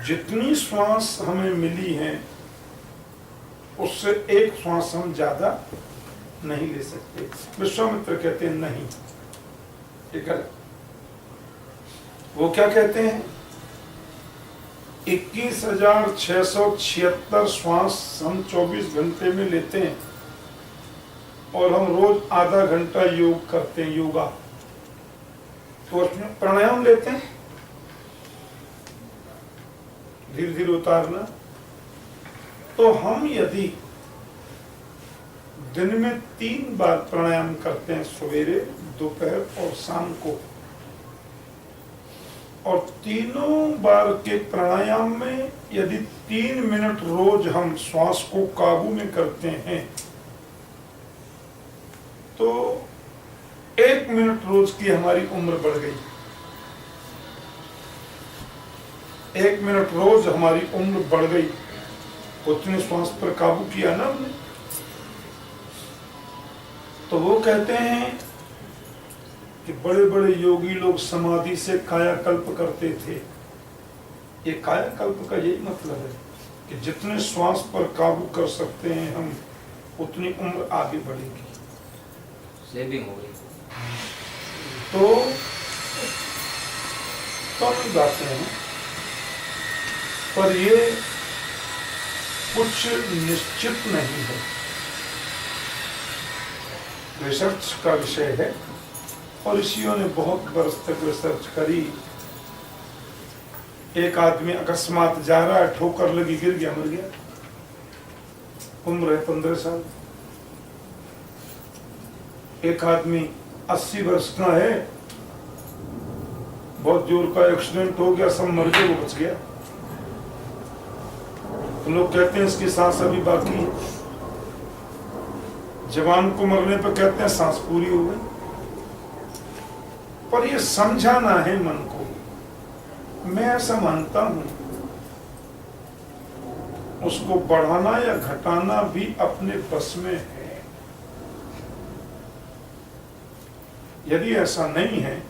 जितनी श्वास हमें मिली है उससे एक श्वास हम ज्यादा नहीं ले सकते। विश्वामित्र कहते हैं नहीं, ये गलत। वो क्या कहते हैं? 21,676 श्वास हम 24 घंटे में लेते हैं, और हम रोज आधा घंटा योग करते हैं, योगा। तो उसमें प्राणायाम लेते हैं, धीरे धीरे उतारना। तो हम यदि दिन में 3 बार प्राणायाम करते हैं, सवेरे, दोपहर और शाम को, और तीनों बार के प्राणायाम में यदि 3 मिनट रोज हम श्वास को काबू में करते हैं तो 1 मिनट रोज की हमारी उम्र बढ़ गई। 1 मिनट रोज हमारी उम्र बढ़ गई, उतने श्वास पर काबू किया ना हमने। तो वो कहते हैं कि बड़े बड़े योगी लोग समाधि से कायाकल्प करते थे। ये कायाकल्प का यही मतलब है कि जितने श्वास पर काबू कर सकते हैं हम, उतनी उम्र आगे बढ़ेगी, सेविंग हो गई। तो काफी बातें हैं, पर ये कुछ निश्चित नहीं है, रिसर्च का विषय है। और ऋषियों ने बहुत बरस तक रिसर्च करी। एक आदमी अकस्मात जा रहा है, ठोकर लगी, गिर गया, मर गया। उम्र है 15 साल। एक आदमी 80 वर्ष का है, बहुत जोर का एक्सीडेंट हो गया, सब मर गए, वो बच गया। तो लोग कहते हैं इसकी सांस अभी बाकी है। जवान को मरने पर कहते हैं सांस पूरी हो गई। पर ये समझाना है मन को। मैं ऐसा मानता हूं, उसको बढ़ाना या घटाना भी अपने बस में है। यदि ऐसा नहीं है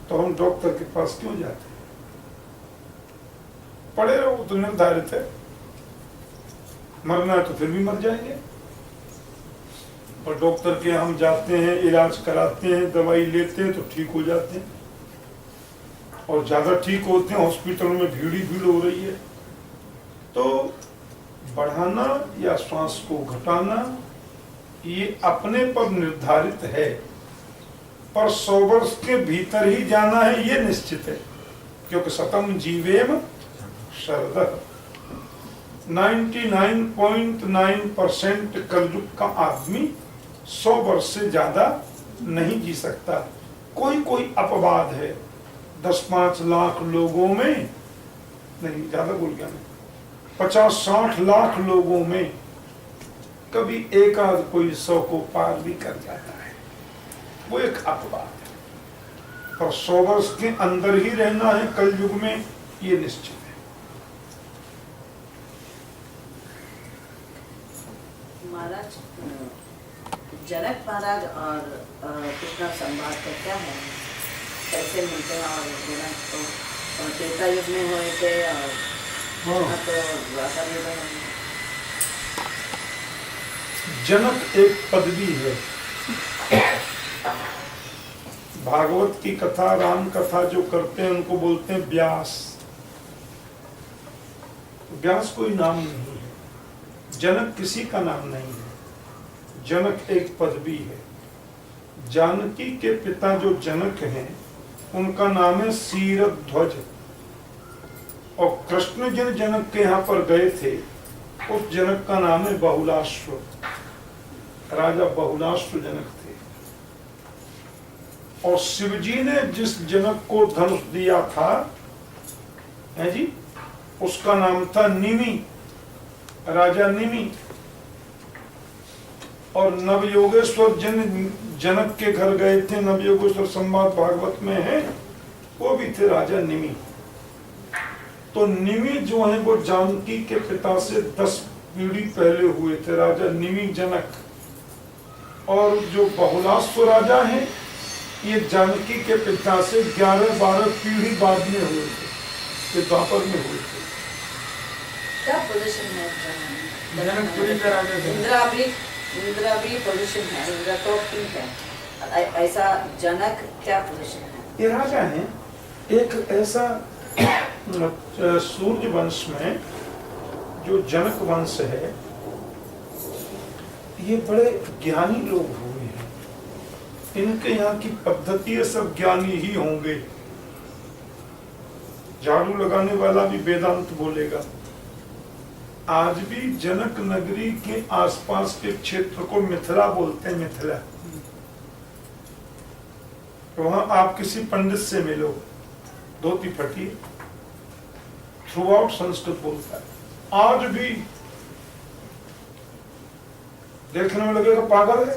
तो हम डॉक्टर के पास क्यों जाते हैं? पड़े रहो तो निर्धारित है, मरना है तो फिर भी मर जाएंगे। और डॉक्टर के हम जाते हैं, इलाज कराते हैं, दवाई लेते हैं तो ठीक हो जाते हैं, और ज्यादा ठीक होते हैं। हॉस्पिटल में भीड़ ही भीड़ हो रही है। तो बढ़ाना या श्वास को घटाना ये अपने पर निर्धारित है, पर 100 वर्ष के भीतर ही जाना है ये निश्चित है, क्योंकि शतम जीवेम शरदः। 99.9% कलयुग का आदमी 100 वर्ष से ज्यादा नहीं जी सकता। कोई अपवाद है, 10-5 लाख लोगों में, नहीं ज्यादा बोल गया मैं, 50-60 लाख लोगों में कभी एक आध कोई 100 को पार भी कर जाता है, वो एक अपवाद है। पर 100 वर्ष के अंदर ही रहना है कल युग में, ये निश्चित है। महाराज, जनक महाराज और कृष्ण संवाद का क्या है, कैसे मिलते हैं? और जनक तो त्रेता युग में हुए थे और तो द्वापर युग में। जनक एक पदवी है। भागवत की कथा, राम कथा जो करते हैं उनको बोलते हैं व्यास। व्यास कोई नाम नहीं है, जनक किसी का नाम नहीं है, जनक एक पदवी है। जानकी के पिता जो जनक हैं उनका नाम है सीरध्वज, और कृष्ण जिन जनक के यहाँ पर गए थे उस जनक का नाम है बहुलाश्व। राजा बहुलाश्व जनक थे। और शिवजी ने जिस जनक को धनुष दिया था, है जी, उसका नाम था निमि, राजा निमि। और नवयोगेश्वर जनक के घर गए थे, नवयोगेश्वर संवाद भागवत में है, वो भी थे राजा निमि। तो निमि जो है वो जानकी के पिता से 10 पीढ़ी पहले हुए थे, राजा निमि जनक। और जो बहुलाश्व राजा हैं ये जानकी के पिता से 11-12 पीढ़ी बाद में हुए थे, ये द्वापर में हुए थे। क्या पोजीशन है? जनकपुरी का राजा थे। इंद्रा भी पोजीशन है, इंद्रा तो ठीक है। ऐसा जनक क्या पोजीशन है? ये राजा हैं, एक ऐसा सूर्य वंश में जो जनक वंश है, ये बड़े ज्ञानी लोग हुए हैं। इनके यहाँ की पद्धति सब ज्ञानी ही होंगे। झाड़ू लगाने वाला भी वेदांत बोलेगा। आज भी जनक नगरी के आसपास के क्षेत्र को मिथिला बोलते हैं, मिथिला। वहां आप किसी पंडित से मिलो, धोती फटी, थ्रू आउट संस्कृत बोलता है। आज भी देखने में लगेगा पागल है,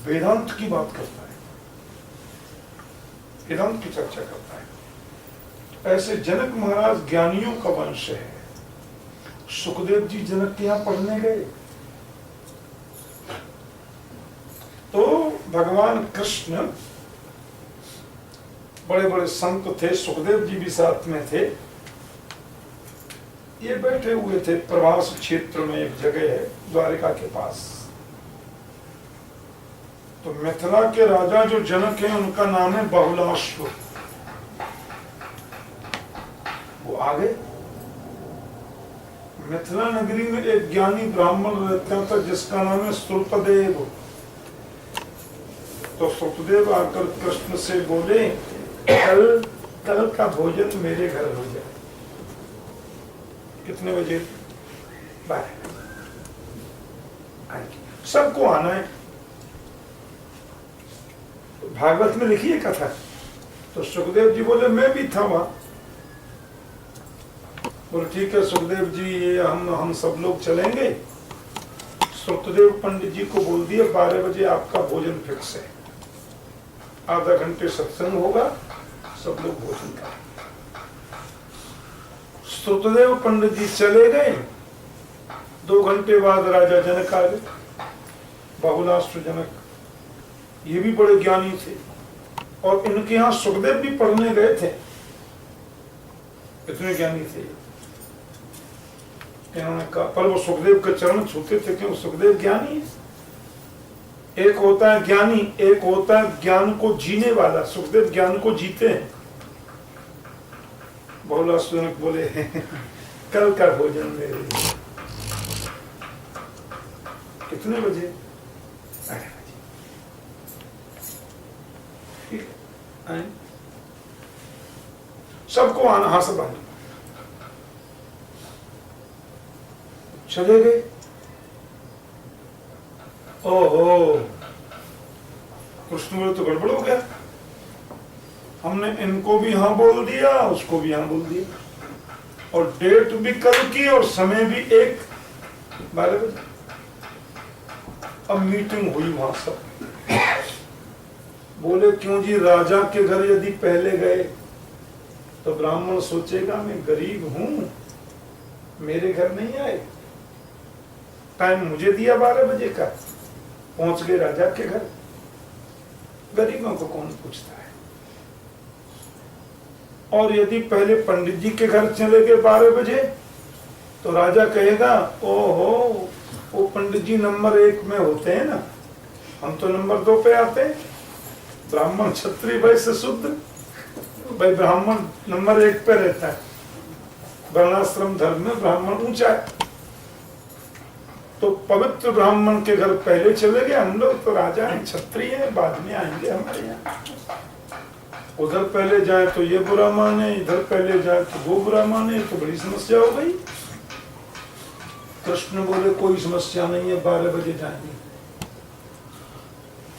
वेदांत की बात करता है, वेदांत की चर्चा करता है। ऐसे जनक महाराज ज्ञानियों का वंश है। सुखदेव जी जनक के यहाँ पढ़ने गए तो भगवान कृष्ण, बड़े बड़े संत थे, सुखदेव जी भी साथ में थे। ये बैठे हुए थे प्रवास क्षेत्र में, एक जगह है द्वारिका के पास। तो मिथिला के राजा जो जनक हैं उनका नाम है बहुलाश्व। वो आ गए। मिथिला नगरी में एक ज्ञानी ब्राह्मण रहता था जिसका नाम है श्रुतदेव। तो श्रुतदेव आकर कृष्ण से बोले, कल का भोजन मेरे घर हो जाए। कितने बजे? 12। सबको आना है। भागवत में लिखी है कथा। तो सुखदेव जी बोले मैं भी था वहां। बोले ठीक है सुखदेव जी, ये हम सब लोग चलेंगे। श्रुतदेव पंडित जी को बोल दिया 12 बजे आपका भोजन फिक्स है, आधा घंटे सत्संग होगा, सब लोग भोजन करें। श्रुतदेव पंडित जी चले गए। 2 घंटे बाद राजा जनक आ गए, बहुलाश्व जनक। ये भी बड़े ज्ञानी थे और इनके यहाँ सुखदेव भी पढ़ने गए थे, इतने ज्ञानी थे। इन्होंने कहा, पर वो सुखदेव के चरण छूते थे क्यों? सुखदेव ज्ञानी है। एक होता है ज्ञानी, एक होता है ज्ञान को जीने वाला। सुखदेव ज्ञान को जीते हैं। बहुलाश्व जनक बोले कल का भोजन मेरे लिए। कितने बजे? 12 बजे। ठीक है, सबको आना। हाँ सब आना। चले गए। ओहो, कृष्ण बोले तो गड़बड़ हो गया, हमने इनको भी हाँ बोल दिया, उसको भी हाँ बोल दिया, और डेट भी कल की और समय भी 1:12 बजे। अब मीटिंग हुई वहां सब, बोले क्यों जी, राजा के घर यदि पहले गए तो ब्राह्मण सोचेगा मैं गरीब हूं, मेरे घर नहीं आए, टाइम मुझे दिया 12 बजे का, पहुंच गए राजा के घर, गरीबों को कौन पूछता है। और यदि पहले पंडित जी के घर चले गए 12 बजे तो राजा कहेगा ओहो, वो पंडित जी नंबर 1 में होते हैं ना, हम तो नंबर 2 पे आते हैं, ब्राह्मण क्षत्रिय वैश्य शुद्ध, भाई ब्राह्मण नंबर 1 पे रहता है, वर्णाश्रम धर्म में ब्राह्मण ऊंचा है, तो पवित्र ब्राह्मण के घर पहले चले गए, हम लोग तो राजा हैं, क्षत्रिय हैं, बाद में आएंगे हमारे यहाँ, उधर पहले जाए तो ये बुरा माने, इधर पहले जाए तो वो बुरा माने, तो बड़ी समस्या हो गई। कृष्ण बोले कोई समस्या नहीं है, 12 बजे जाएंगे।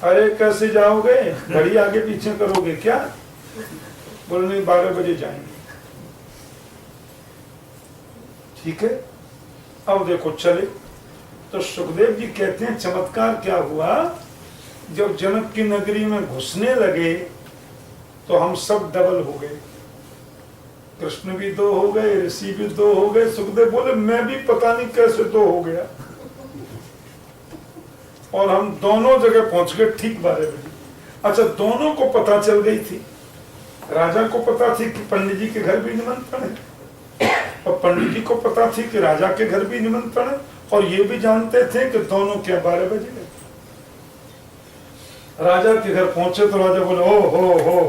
अरे कैसे जाओगे, घड़ी आगे पीछे करोगे क्या? बोले नहीं, 12 बजे जाएंगे। ठीक है, अब देखो चले, तो सुखदेव जी कहते हैं चमत्कार क्या हुआ, जब जनक की नगरी में घुसने लगे तो हम सब डबल हो गए, कृष्ण भी 2 हो गए, ऋषि भी 2 हो गए। सुखदेव बोले मैं भी पता नहीं कैसे 2 हो गया, और हम दोनों जगह पहुंच गए ठीक 12 बजे। अच्छा, दोनों को पता चल गई थी, राजा को पता थी कि पंडित जी के घर भी निमंत्रण है, और पंडित जी को पता थी कि राजा के घर भी निमंत्रण है, और ये भी जानते थे कि दोनों क्या 12 बजे। राजा के घर पहुंचे तो राजा बोले ओ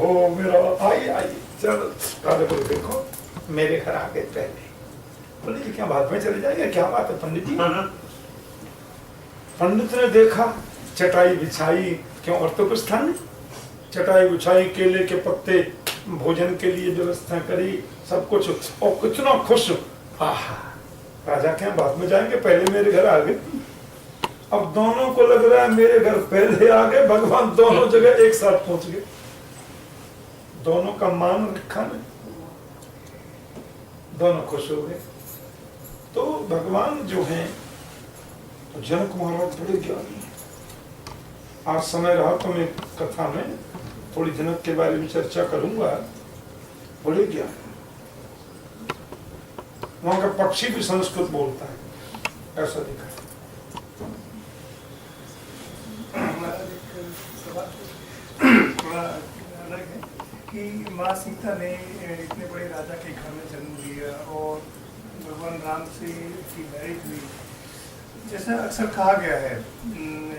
हो मेरा आइए चलो। राजा बोले देखो मेरे घर आ गए पहले। बोले जी क्या बाद में चले जाएंगे, क्या बात है पंडित जी? पंडित ने देखा, चटाई बिछाई, क्यों और तो कुछ था नहीं, चटाई बिछाई, केले के पत्ते, भोजन के लिए व्यवस्था करी, सब कुछ, और कितना खुश। राजा क्या बाद में जाएंगे, पहले मेरे घर आ गए। अब दोनों को लग रहा है मेरे घर पहले आ गए, भगवान दोनों जगह एक साथ पहुंच गए, दोनों का मान रखा नहीं, दोनों खुश हो गए। तो भगवान जो हैं, तो जनक महाराज बड़े ज्ञानी हैं। आज समय रहा तो मैं कथा में थोड़ी जनक के बारे में चर्चा करूंगा, बड़े ज्ञानी। वहां का पक्षी भी संस्कृत बोलता है, ऐसा दिखा। थोड़ा अलग है कि माँ सीता ने इतने बड़े राजा के घर में जन्म लिया और भगवान राम से की मैरिज हुई। जैसा अक्सर कहा गया है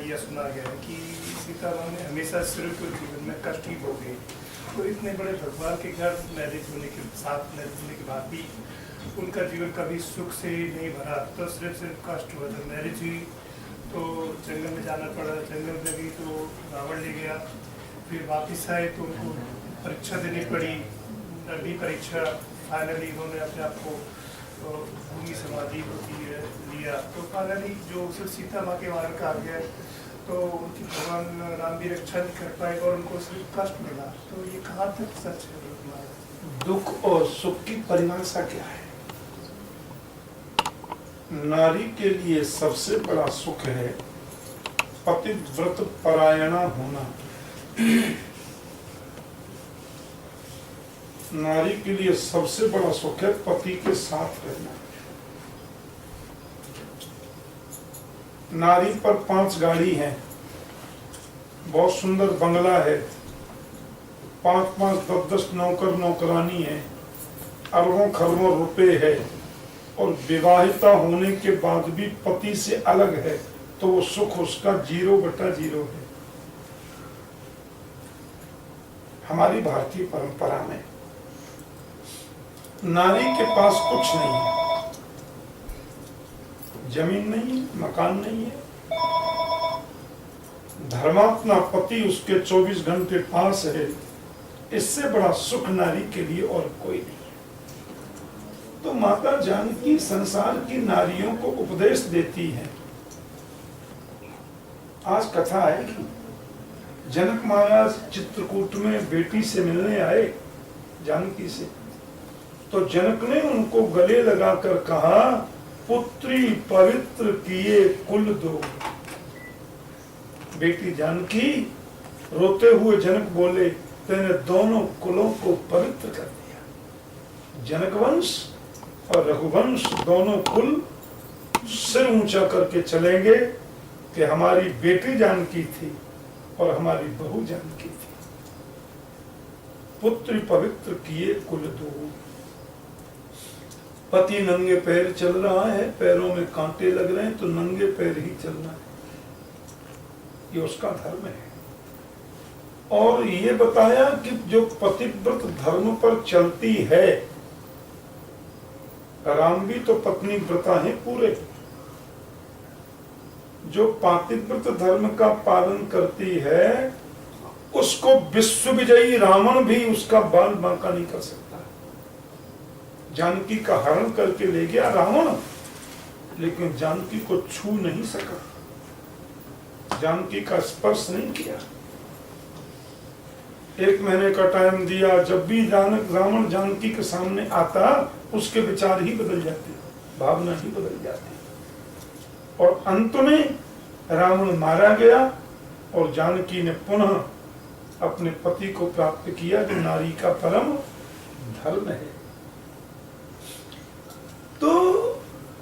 या सुना गया है कि सीता माँ ने हमेशा सिर्फ जीवन में कष्ट ही भोगे, तो इतने बड़े भगवान के घर मैरिज होने के साथ मैरिज होने के बाद भी उनका जीवन कभी सुख से नहीं भरा, तो सिर्फ कष्ट हुआ। जब मैरिज हुई तो जंगल में जाना पड़ा, जंगल में गई तो रावण ले गया, फिर वापस आए तो उनको परीक्षा देनी पड़ी, लंबी परीक्षा। फाइनली उन्होंने अपने आप को भूमि समाधि होती है लिया, तो फाइनली जो सिर्फ सीता माँ के मारण का आ गया, तो उनकी भगवान राम भी रक्षा नहीं कर पाए और उनको सिर्फ कष्ट मिला। तो ये कहाँ तक सच है? दुख और सुख की परिभाषा क्या है? नारी के लिए सबसे बड़ा सुख है पतिव्रत परायणा होना। नारी के लिए सबसे बड़ा सुख है पति के साथ रहना। नारी पर 5 गाड़ी है, बहुत सुंदर बंगला है, 5-5, 10-10 नौकर नौकरानी है, अरबों खरबों रुपए है, और विवाहिता होने के बाद भी पति से अलग है, तो वो सुख उसका 0/0 है। हमारी भारतीय परंपरा में नारी के पास कुछ नहीं है, जमीन नहीं है, मकान नहीं है, धर्मात्मा पति उसके 24 घंटे पास है। इससे बड़ा सुख नारी के लिए और कोई नहीं। तो माता जानकी संसार की नारियों को उपदेश देती है आज कथा आएगी। जनक महाराज चित्रकूट में बेटी से मिलने आए, जानकी से। तो जनक ने उनको गले लगाकर कहा, पुत्री पवित्र किए कुल दो। बेटी जानकी, रोते हुए जनक बोले, तेने दोनों कुलों को पवित्र कर दिया। जनक वंश और रघुवंश दोनों कुल सिर ऊंचा करके चलेंगे कि हमारी बेटी जानकी थी और हमारी बहू जानकी थी। पुत्र पवित्र किए कुल दो। पति नंगे पैर चल रहा है, पैरों में कांटे लग रहे हैं तो नंगे पैर ही चलना है, ये उसका धर्म है। और ये बताया कि जो पतिव्रत धर्म पर चलती है, राम भी तो पत्नी व्रता है पूरे, जो पातिव्रत धर्म का पालन करती है उसको विश्व विजयी रावण भी उसका बाल बांका नहीं कर सकता। जानकी का हरण करके ले गया रावण, लेकिन जानकी को छू नहीं सका, जानकी का स्पर्श नहीं किया। 1 महीने का टाइम दिया, जब भी रावण जानकी के सामने आता उसके विचार ही बदल जाते, भावना ही बदल जाती। और अंत में रावण मारा गया और जानकी ने पुनः अपने पति को प्राप्त किया, जो नारी का परम धर्म है। तो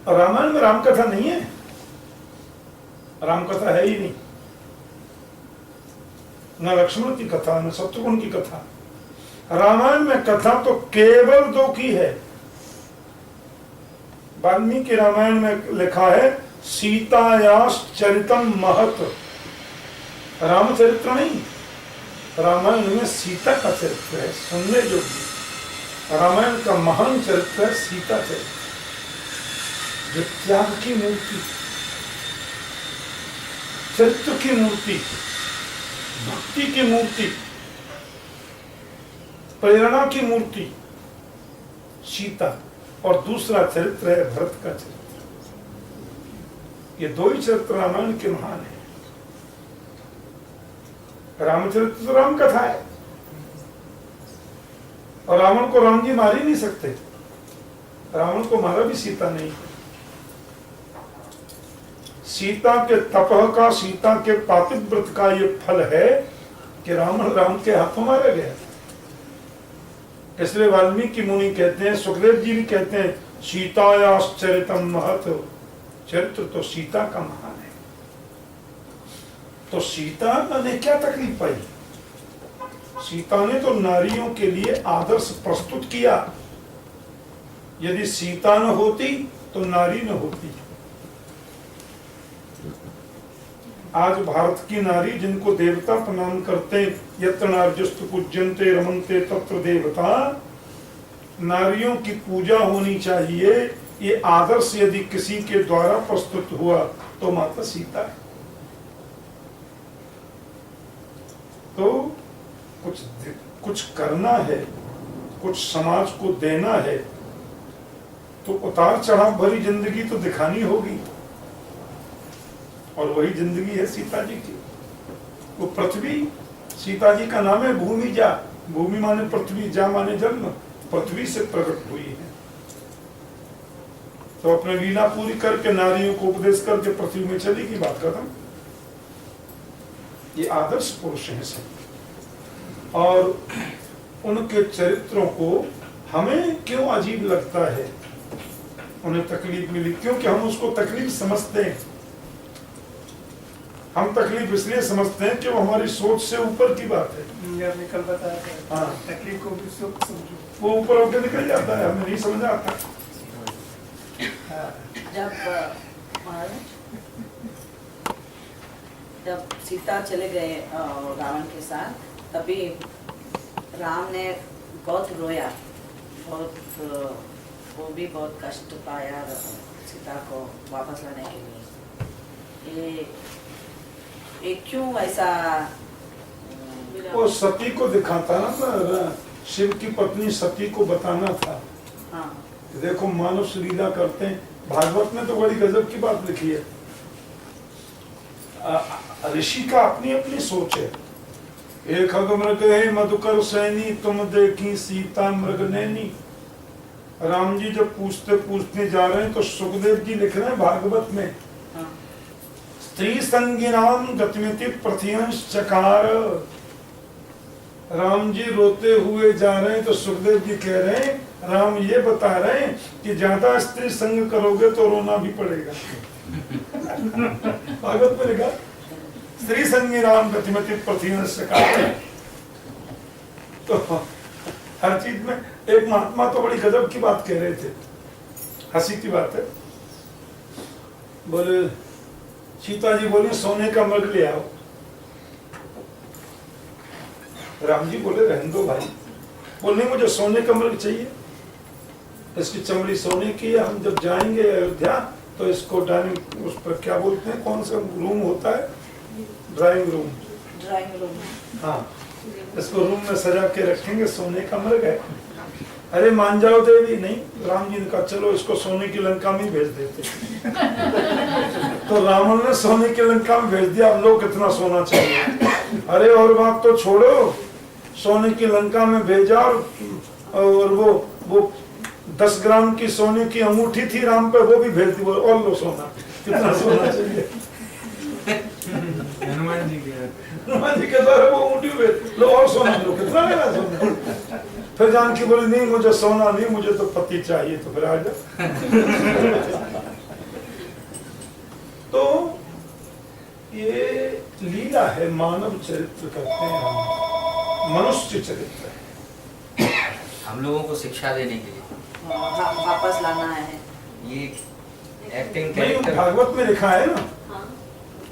रामायण में रामकथा नहीं है, रामकथा है ही नहीं, न लक्ष्मण की कथा न शत्रुघ्न की कथा। रामायण में कथा तो केवल 2 की है। वाल्मीकि रामायण में लिखा है, सीतायास चरितम महत। रामचरित्र नहीं, रामायण में सीता का चरित्र है, सुनने योग्य। रामायण का महान चरित्र है सीता चरित्र, जो त्याग की मूर्ति, चरित्र की मूर्ति, भक्ति की मूर्ति, प्रेरणा की मूर्ति सीता। और दूसरा चरित्र है भरत का चरित्र। ये 2 ही चरित्र रामायण के महान है। रामचरित्र तो राम कथा है, और रावण को राम जी मार ही नहीं सकते, रावण को मारा भी सीता नहीं। सीता के तपह का, सीता के पातिव्रत का ये फल है कि रावण राम के हाथों मारा गया। इसलिए वाल्मीकि मुनि कहते हैं, सुखदेव जी भी कहते हैं, सीतायाश्चरितम महत। चरित्र तो सीता का महान है। तो सीता ने क्या तकलीफ पाई? सीता ने तो नारियों के लिए आदर्श प्रस्तुत किया। यदि सीता न होती तो नारी न होती। आज भारत की नारी, जिनको देवता प्रणाम करते, यत्र नार्यस्तु पूज्यन्ते रमन्ते तत्र देवता, नारियों की पूजा होनी चाहिए, ये आदर्श यदि किसी के द्वारा प्रस्तुत हुआ तो माता सीता है। तो कुछ करना है, कुछ समाज को देना है, तो उतार चढ़ाव भरी जिंदगी तो दिखानी होगी, और वही जिंदगी है सीता जी की। वो पृथ्वी, सीता जी का नाम है भूमि जा। भूमि माने पृथ्वी, जा माने जन्म, पृथ्वी से प्रकट हुई है। तो अपने लीला पूरी करके नारियों को उपदेश करके पृथ्वी में चली की बात खत्म। ये आदर्श पुरुष हैं सब, और उनके चरित्रों को हमें क्यों अजीब लगता है? उन्हें तकलीफ मिली क्योंकि हम उसको तकलीफ समझते हैं। हम तकलीफ इसलिए समझते हैं कि वो हमारी सोच से ऊपर की बात है। आपने कल बताया था, हाँ, तकलीफ को भी समझो, वो ऊपर होकर निकल जाता है, हमें नहीं समझ आता। जब सीता चले गए रावण के साथ, तभी राम ने बहुत रोया, बहुत वो भी बहुत कष्ट पाया सीता को वापस लाने के लिए। ये क्यों ऐसा? वो सती को दिखाता ना, शिव की पत्नी सती को बताना था। हाँ। देखो मानुष लीला करते हैं। भागवत में तो बड़ी गजब की बात लिखी है। ऋषि का अपनी अपनी सोच है। एक खग मृग है मधुकर सैनी, तुम देखी सीता मृग नैनी। राम जी जब पूछते पूछते जा रहे हैं तो सुखदेव जी लिख रहे हैं भागवत में, स्त्री संगिनाम गतिमिति प्रथियांश चकार। राम जी रोते हुए जा रहे हैं तो सुखदेव जी कह रहे हैं, राम ये बता रहे हैं कि ज्यादा स्त्री संग करोगे तो रोना भी पड़ेगा। भागवत में लिखा स्त्री संगिनाम गतिमिति प्रथियांश चकार। तो हर चीज में एक महात्मा तो बड़ी गजब की बात कह रहे थे, हंसी की बात है। बोले सीता जी बोली सोने का मृग ले आओ। राम जी बोले रहने दो भाई। बोले मुझे सोने का मृग चाहिए, इसकी चमड़ी सोने की है। हम जब जाएंगे अयोध्या तो इसको डाइनिंग उस पर क्या बोलते हैं, कौन सा रूम होता है, ड्राइंग रूम, हाँ, इसको रूम में सजा के रखेंगे, सोने का मृग है। अरे मान जाओ देवी। नहीं, राम जी ने कहा चलो इसको सोने की लंका में भेज देते। तो रावण ने सोने की लंका में भेज दिया। अब लोग कितना सोना चाहिए। अरे और बात तो छोड़ो, सोने की लंका में भेजा और वो 10 ग्राम की सोने की अंगूठी थी राम पे, वो भी भेज दी। और लो सोना, कितना सोना चाहिए। हनुमान जी के द्वारा वो अंगूठी भेज लो और सोना लो, कितना लेना सोना। फिर जानकी बोली नहीं मुझे सोना नहीं, मुझे तो पति चाहिए। तो फिर आ जा। तो ये लीला है, मानव चरित्र कहते हैं हम, मनुष्य चरित्र। हम लोगों को शिक्षा देने के लिए वापस लाना है ये एक्टिंग नहीं, कैरेक्टर। भागवत में लिखा है ना,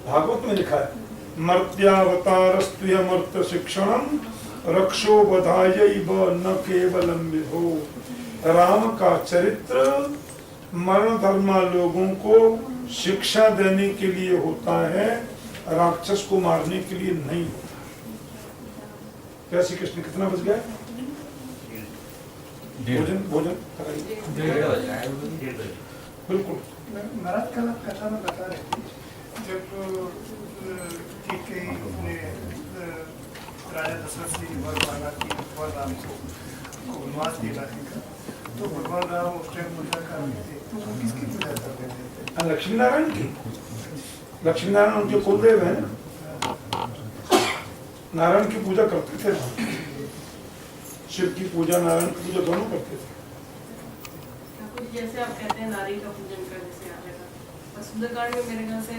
भागवत में लिखा है मर्त्यावतारस्तु मर्त्य शिक्षणम रक्षो बधायैव न केवलम विधो। राम का चरित्र मरण धर्मा लोगों को शिक्षा देने के लिए होता है, राक्षस को मारने के लिए नहीं। क्या श्री कृष्ण कितना बज गया? भोजन कराइए। बिल्कुल। महाराज कल कथा में बता रहे थे जब राजा दशरथ से वर मांगा कि भगवान राम को वनवास दिलाने का, तो भगवान राम उस टाइम पूजा कर रहे थे, तो वो किसकी पूजा कर रहे थे? लक्ष्मी नारायण की। लक्ष्मी नारायण उनके कुलदेव हैं, नारायण की पूजा करते थे। शिव की पूजा, नारायण की पूजा दोनों करते थे। जैसे आप कहते हैं नारी का पूजन करने से आएगा, सुंदरकांड में मेरे ख्याल से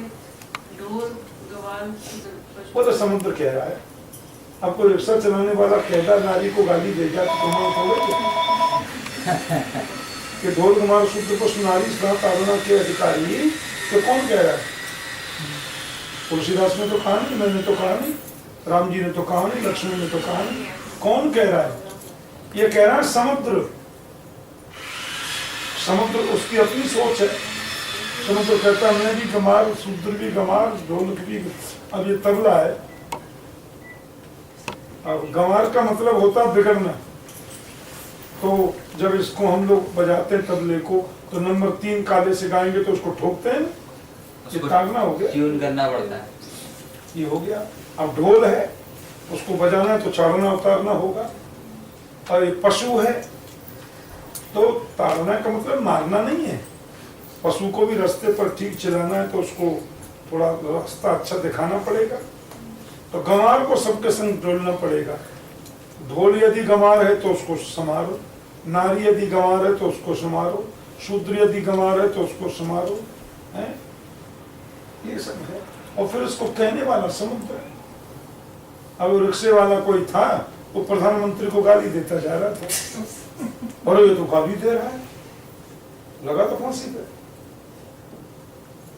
ढोल गवाल वो तो समुद्र कह रहा है। अब कोई रिक्शा चलाने वाला कहता नारी को गाली देगा तो कि ढोल कुमार शुद्ध पशु नारी तारुणा के अधिकारी, तो कौन कह रहा है? तुलसीदास ने तो कहा नहीं, मैंने तो कहा नहीं, राम जी ने तो कहा नहीं, लक्ष्मण ने तो कहा नहीं। कौन कह रहा है? ये कह रहा है समुद्र। समुद्र उसकी अपनी सोच है। समुद्र कहता है मैं भी गमार, शूद्र भी गमार, ढोलक भी। अब ये तबला है, अब गंवार का मतलब होता है बिगड़ना। तो जब इसको हम लोग बजाते हैं तबले को, तो नंबर 3 काले से गाएंगे तो उसको ठोकते हैं, ये तागना हो गया, ट्यून करना पड़ता है, ये हो गया। अब ढोल है, उसको बजाना है तो चढ़ना उतारना होगा। और ये पशु है, तो ताड़ना का मतलब मारना नहीं है। पशु को भी रास्ते पर ठीक चलाना है तो उसको थोड़ा रास्ता अच्छा दिखाना पड़ेगा। तो गंवार को सबके संग डोलना पड़ेगा। ढोल यदि गंवार है तो उसको संभालो, नारी यदि गंवार है तो उसको संभालो, शूद्र यदि गंवार है तो उसको संभालो, है ये सब है। और फिर उसको कहने वाला समुद्र है। अब रिक्शे वाला कोई था, वो प्रधानमंत्री को गाली देता जा रहा था, और ये तो गाली दे रहा है, लगा तो फांसी पे।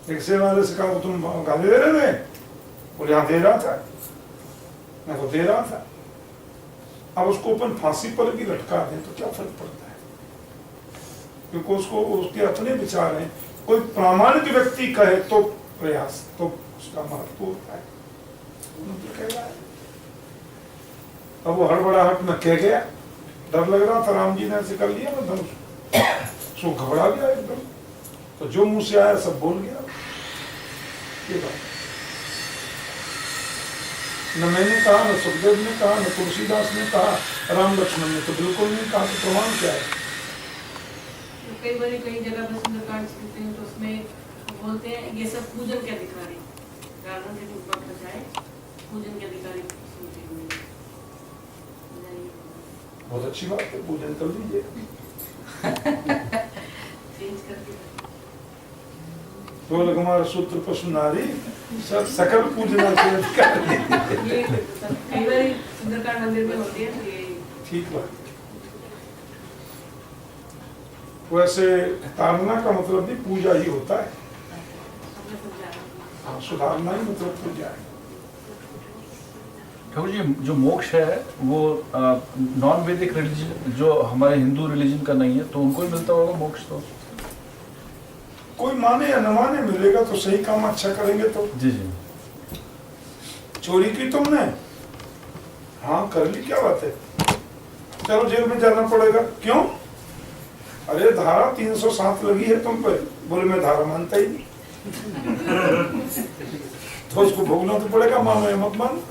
रिक्शे वाले से कहा तुम गाली दे रहे थे? बोले हाँ दे रहा था, मैं तो दे रहा था। अब उसको अपन फांसी पर भी लटका दें तो क्या फर्क पड़ता है? क्योंकि उसको उसके अपने विचार हैं। कोई प्रामाणिक व्यक्ति कहे तो प्रयास, तो उसका महत्व होता है। अब वो हड़बड़ाहट में कह गया, डर लग रहा था, राम जी ने ऐसे कर लिया ना धनुष, सो घबरा गया एकदम। तो जो मुंह से आया सब बोल गया। ये बात न मैंने कहा, न सुखदेव ने कहा, न तुलसीदास ने कहा, राम लक्ष्मण ने तो बिल्कुल नहीं कहा। तो प्रमाण क्या है? कई बार कई जगह पर सुंदरकांड सुनते हैं तो उसमें बोलते हैं ये सब पूजन के अधिकारी, रावण के ऊपर बजाय पूजन के अधिकारी सुनते हैं। बहुत अच्छी बात है, पूजन कर लीजिए। चेंज करके बोल कुमार सूत्र पशु नारी सब सकल पूजना के अधिकारी। ये कई बार सुंदरकांड मंदिर में होती है तो ये ठीक बात। वैसे ताड़ना का मतलब भी पूजा ही होता है। हमने समझाया। हाँ, सुधारना ही मतलब पूजा है। ठाकुर जी, जो मोक्ष है वो नॉन वैदिक रिलीजन, जो हमारे हिंदू रिलीजन का नहीं है, तो उनको ही मिलता होगा मोक्ष? तो कोई माने या न माने मिलेगा, तो सही काम अच्छा करेंगे तो। जी जी। चोरी की तुमने, हाँ कर ली, क्या बात है, चलो जेल में जाना पड़ेगा। क्यों? अरे धारा 307 लगी है तुम पे। बोले मैं धारा मानता ही नहीं। तो उसको भोगना तो पड़ेगा, मानो या मत मानो।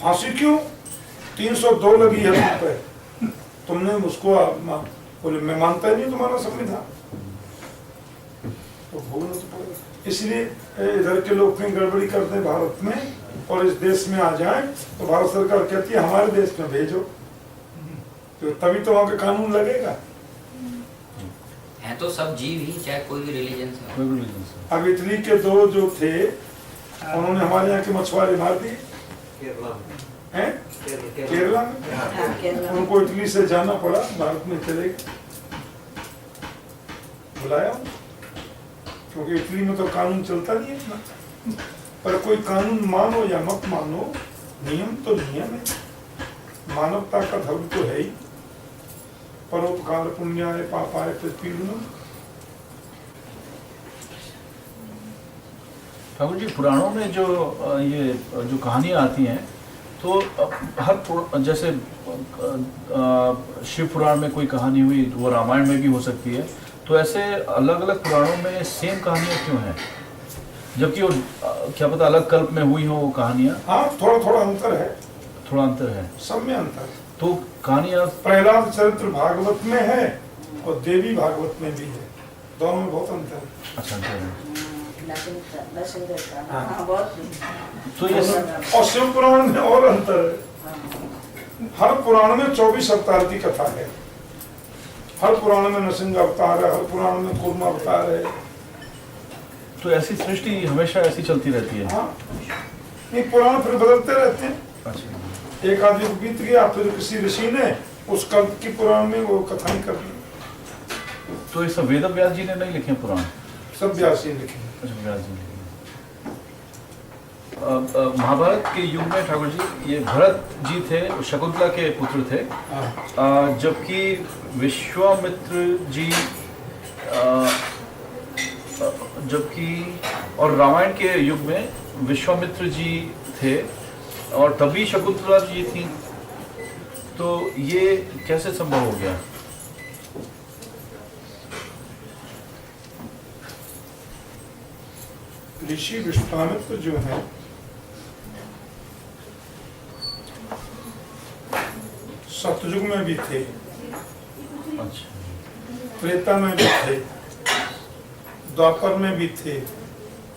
फांसी क्यों? 302 लगी है तुम पे, तुमने उसको बोले मैं मानता ही नहीं तुम्हारा संविधान, तो भोगना तो पड़ेगा। इसलिए इधर के लोग कहीं गड़बड़ी करते हैं भारत में और इस देश में आ जाए तो भारत सरकार कहती है हमारे देश में भेजो, तो तभी तो वहाँ का कानून लगेगा। हैं तो सब जीव ही, चाहे कोई भी रिलीजन से हो। कोई भी रिलीजन से। अब इटली के 2 जो थे उन्होंने हमारे यहाँ के मछुआरे मार दिए केरला में। हैं, केरला में। हाँ, केरला। उनको इटली से जाना पड़ा, भारत में चले गए, बुलाया, क्योंकि इटली में तो कानून चलता नहीं है इतना। पर कोई कानून मानो या मत मानो, नियम तो नियम है, मानवता का धर्म तो है ही। परोपकार पुण्याय पापाय प्रतिपीड़नम। ठाकुर जी, पुराणों में जो ये जो कहानियाँ आती हैं, तो जैसे शिव पुराण में कोई कहानी हुई, वो रामायण में भी हो सकती है, तो ऐसे अलग अलग पुराणों में सेम कहानियाँ क्यों हैं? जबकि वो क्या पता अलग कल्प में हुई हो वो कहानियाँ। हाँ, थोड़ा थोड़ा अंतर है, थोड़ा अंतर है, सब में अंतर है। तो कहानियाँ प्रहलाद चरित्र भागवत में है और देवी भागवत में भी है, दोनों में बहुत अंतर है। अच्छा अंतर है। हाँ, बहुत। तो ये और शिव पुराण में और अंतर है। हर पुराण में 24 अवतार की कथा है, हर पुराण में नरसिंह अवतार है, हर पुराण में कूर्म अवतार है। तो ऐसी सृष्टि हमेशा ऐसी चलती रहती है। हाँ, ये पुराण फिर बदलते रहते हैं। अच्छा, एक आदमी बीत गया, फिर किसी ऋषि ने उस कल्प की पुराण में वो कथाएं कर दी। तो ये सब वेद व्यास जी ने नहीं लिखे हैं पुराण? सब व्यास जी लिखे। अच्छा, व्यास जी ने लिखे। महाभारत के युग में ठाकुर जी, ये भरत जी थे, शकुंतला के पुत्र थे, जबकि विश्वामित्र जी और रामायण के युग में विश्वामित्र जी थे और तभी शकुंतला जी थी, तो ये कैसे संभव हो गया? ऋषि विश्वामित्र जो है सतयुग में भी थे, अच्छा, त्रेता में भी थे, द्वापर में भी थे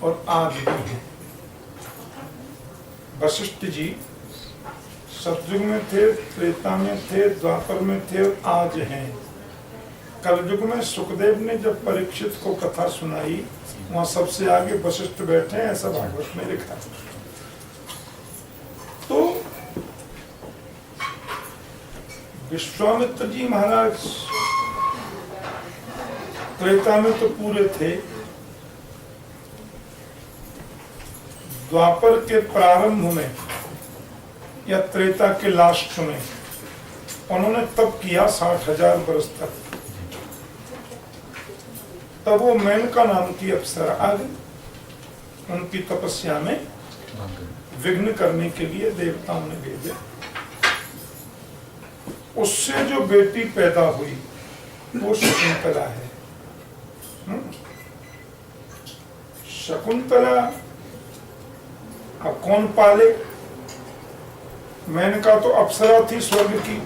और आज भी हैं। वशिष्ठ जी सतयुग में थे, त्रेता में थे, द्वापर में थे और आज हैं। कलयुग में सुखदेव ने जब परीक्षित को कथा सुनाई, वहां सबसे आगे वशिष्ठ बैठे हैं, ऐसा भागवत में लिखा है। तो विश्वामित्र जी महाराज त्रेता में तो पूरे थे, द्वापर के प्रारंभ में या त्रेता के लास्ट में उन्होंने तब किया 60,000 वर्ष तक। तब वो मेनका नाम की अप्सरा आ गई, उनकी तपस्या में विघ्न करने के लिए देवताओं ने भेजे। उससे जो बेटी पैदा हुई वो शकुंतला है। शकुंतला अब कौन पाले? मैंने कहा तो अप्सरा थी स्वर्ग की,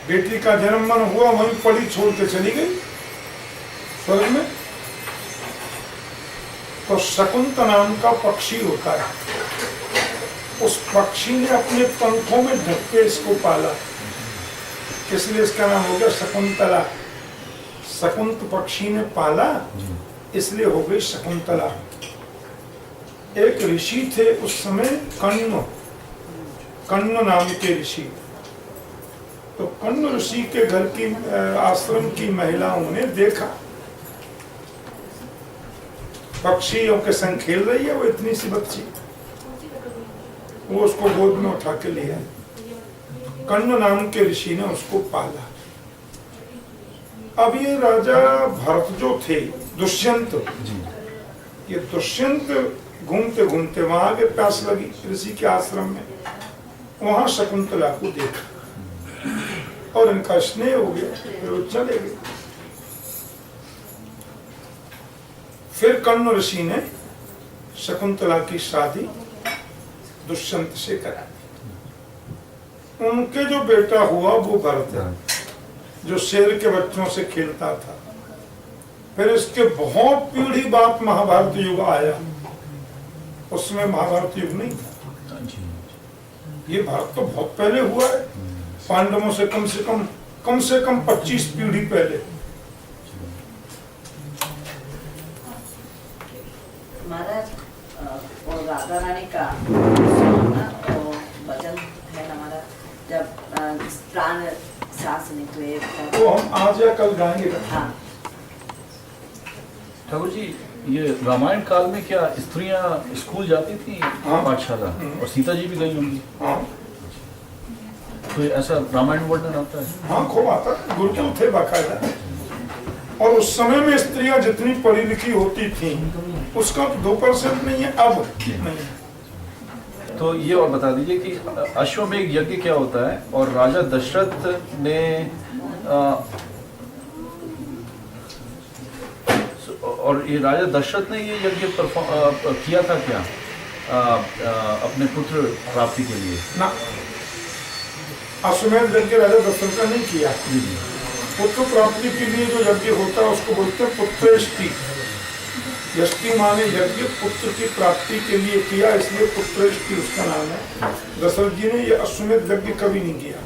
बेटी का जन्म मन हुआ वहीं पड़ी छोड़ के चली गई स्वर्ग में। तो शकुंत नाम का पक्षी होता है, उस पक्षी ने अपने पंखों में ढक के इसको पाला, इसलिए इसका नाम हो गया शकुंतला। शकुंत पक्षी ने पाला इसलिए हो गई शकुंतला। एक ऋषि थे उस समय, कण्व नाम के ऋषि। तो कण्व ऋषि के घर की आश्रम की महिलाओं ने देखा पक्षियों के संग खेल रही है वो इतनी सी बच्ची, वो उसको गोद में उठा के लिया। कण्व नाम के ऋषि ने उसको पाला। अब ये राजा भरत जो थे, दुष्यंत, ये दुष्यंत घूमते घूमते वहां आगे प्यास लगी ऋषि के आश्रम में, वहां शकुंतला को देखा और इनका स्नेह हो गया, फिर वो चले गए। फिर कण्व ऋषि ने शकुंतला की शादी दुष्यंत से करा दी। उनके जो बेटा हुआ वो भरत है, जो शेर के बच्चों से खेलता था। फिर इसके बहुत पीढ़ी बाद महाभारत युग आया, उसमें महाभारत युग नहीं था। ये भारत तो बहुत पहले हुआ है, पांडवों से कम से कम 25 पीढ़ी पहले। महाराज वो राधा रानी का वो भजन है हमारा, जब प्राण सांस निकले, तो हम आज या कल गाएंगे। हाँ। ठाकुर जी, ये रामायण काल में क्या स्त्रियां स्कूल जाती थी? हाँ। पाठशाला, और सीता जी भी गई होंगी। हाँ, तो ऐसा रामायण वर्णन आता है? हाँ खूब आता है, गुरुकुल थे बाकायदा। और उस समय में स्त्रियां जितनी पढ़ी लिखी होती थी उसका 2% नहीं है, अब नहीं। तो ये और बता दीजिए कि अश्वमेध यज्ञ क्या होता है, और राजा दशरथ ने और ये राजा दशरथ ने ये यज्ञ किया था क्या अपने पुत्र प्राप्ति के लिए? ना, अश्वमेध यज्ञ राजा दशरथ का नहीं किया। पुत्र प्राप्ति के लिए जो यज्ञ होता है उसको बोलते हैं पुत्रेष्टि। यष्टि माने यज्ञ, पुत्र की प्राप्ति के लिए किया, इसलिए पुत्रेष्टि उसका नाम है। दशरथ जी ने यह अश्वमेध यज्ञ कभी नहीं किया।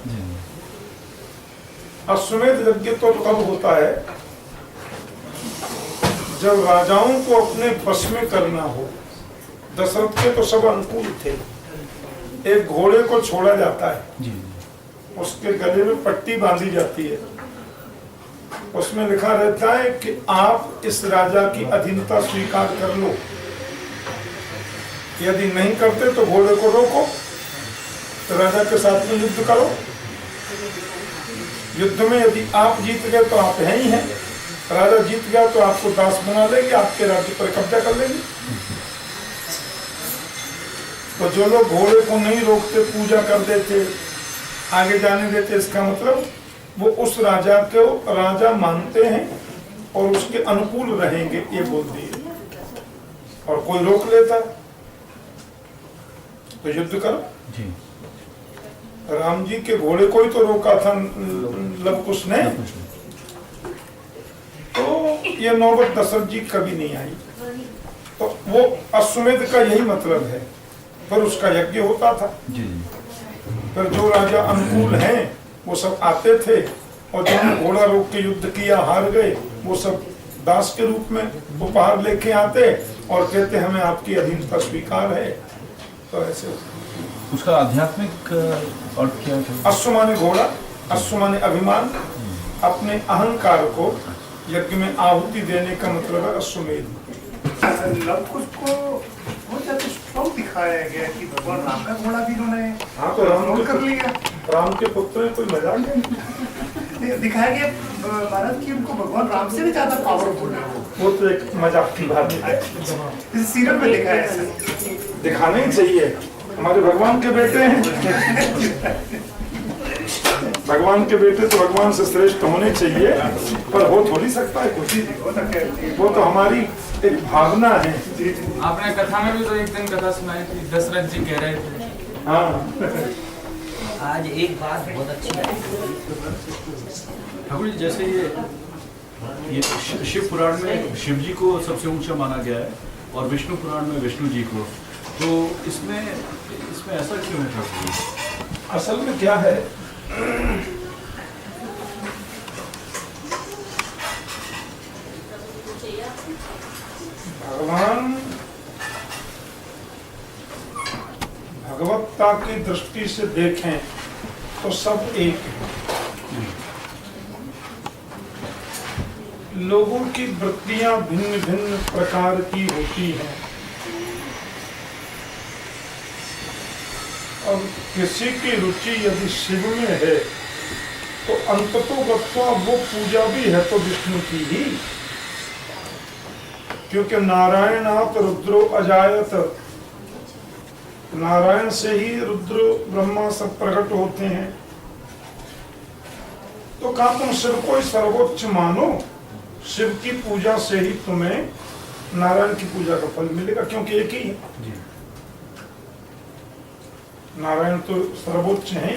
अश्वमेध यज्ञ तो तब होता है जब राजाओं को अपने वश में करना हो। दशरथ के तो सब अनुकूल थे। एक घोड़े को छोड़ा जाता है, उसके गले में पट्टी बांधी जाती है, उसमें लिखा रहता है कि आप इस राजा की अधीनता स्वीकार कर लो। यदि नहीं करते तो घोड़े को रोको, तो राजा के साथ में युद्ध करो। युद्ध में यदि आप जीत गए तो आप हैं ही हैं, राजा जीत गया तो आपको दास बना लेंगे, आपके राज्य पर कब्जा कर लेंगे। तो जो लोग घोड़े को नहीं रोकते, पूजा कर देते, आगे जाने देते, इसका मतलब वो उस राजा को राजा मानते हैं और उसके अनुकूल रहेंगे, ये बोल दिए। और कोई रोक लेता तो युद्ध करो। जी। राम जी के घोड़े को ही तो रोका था लवकुश ने, तो ये नौबत दशरथ जी कभी नहीं आई। तो वो अश्वमेध का यही मतलब है। फिर उसका यज्ञ होता था। जी। फिर जो राजा अनुकूल हैं वो सब आते थे, और जिन्होंने घोड़ा रोक के युद्ध किया, हार गए, वो सब दास के रूप में उपहार लेके आते और कहते हमें आपकी अधीनता स्वीकार है। तो ऐसे उसका आध्यात्मिक अर्थ क्या है? अश्व माने घोड़ा, अश्व माने अभिमान, अपने अहंकार को यज्ञ में आहुति देने का मतलब है अश्वमेध। लवकुश को बहुत ज्यादा स्ट्रॉन्ग दिखाया गया कि भगवान राम का घोड़ा भी उन्होंने हाँ, तो राम कर लिया। राम के पुत्र है, कोई मजाक नहीं। दिखाया गया भारत की उनको भगवान राम से भी ज्यादा पावरफुल है वो तो एक मजाक की बात है। इस सीरियल में दिखाया है, दिखाना ही चाहिए, हमारे भगवान के बेटे हैं। भगवान के बेटे तो भगवान से श्रेष्ठ होने चाहिए, पर हो थोड़ी सकता है कुछ ही, वो तो हमारी एक भावना है। आपने कथा में भी तो एक दिन कथा सुनाई थी, दशरथ जी कह रहे थे। हाँ, आज एक बात बहुत अच्छी आई। ठाकुर जी, जैसे ये शिव पुराण में शिव जी को सबसे ऊंचा माना गया है और विष्णु पुराण में विष्णु जी को, तो इसमें ऐसा क्यों है ठाकुर जी? असल में क्या है, भगवान भगवत्ता की दृष्टि से देखें तो सब एक है। लोगों की वृत्तियां भिन्न भिन्न प्रकार की होती हैं और किसी की रुचि यदि शिव में है तो अंततोगत्वा वो पूजा भी है तो विष्णु की ही, क्योंकि नारायणात रुद्रो अजायत, नारायण से ही रुद्र ब्रह्मा सब प्रकट होते हैं। तो कहा तुम शिव को सर्वोच्च मानो, शिव की पूजा से ही तुम्हें नारायण की पूजा का फल मिलेगा, क्योंकि एक ही है। नारायण तो सर्वोच्च है।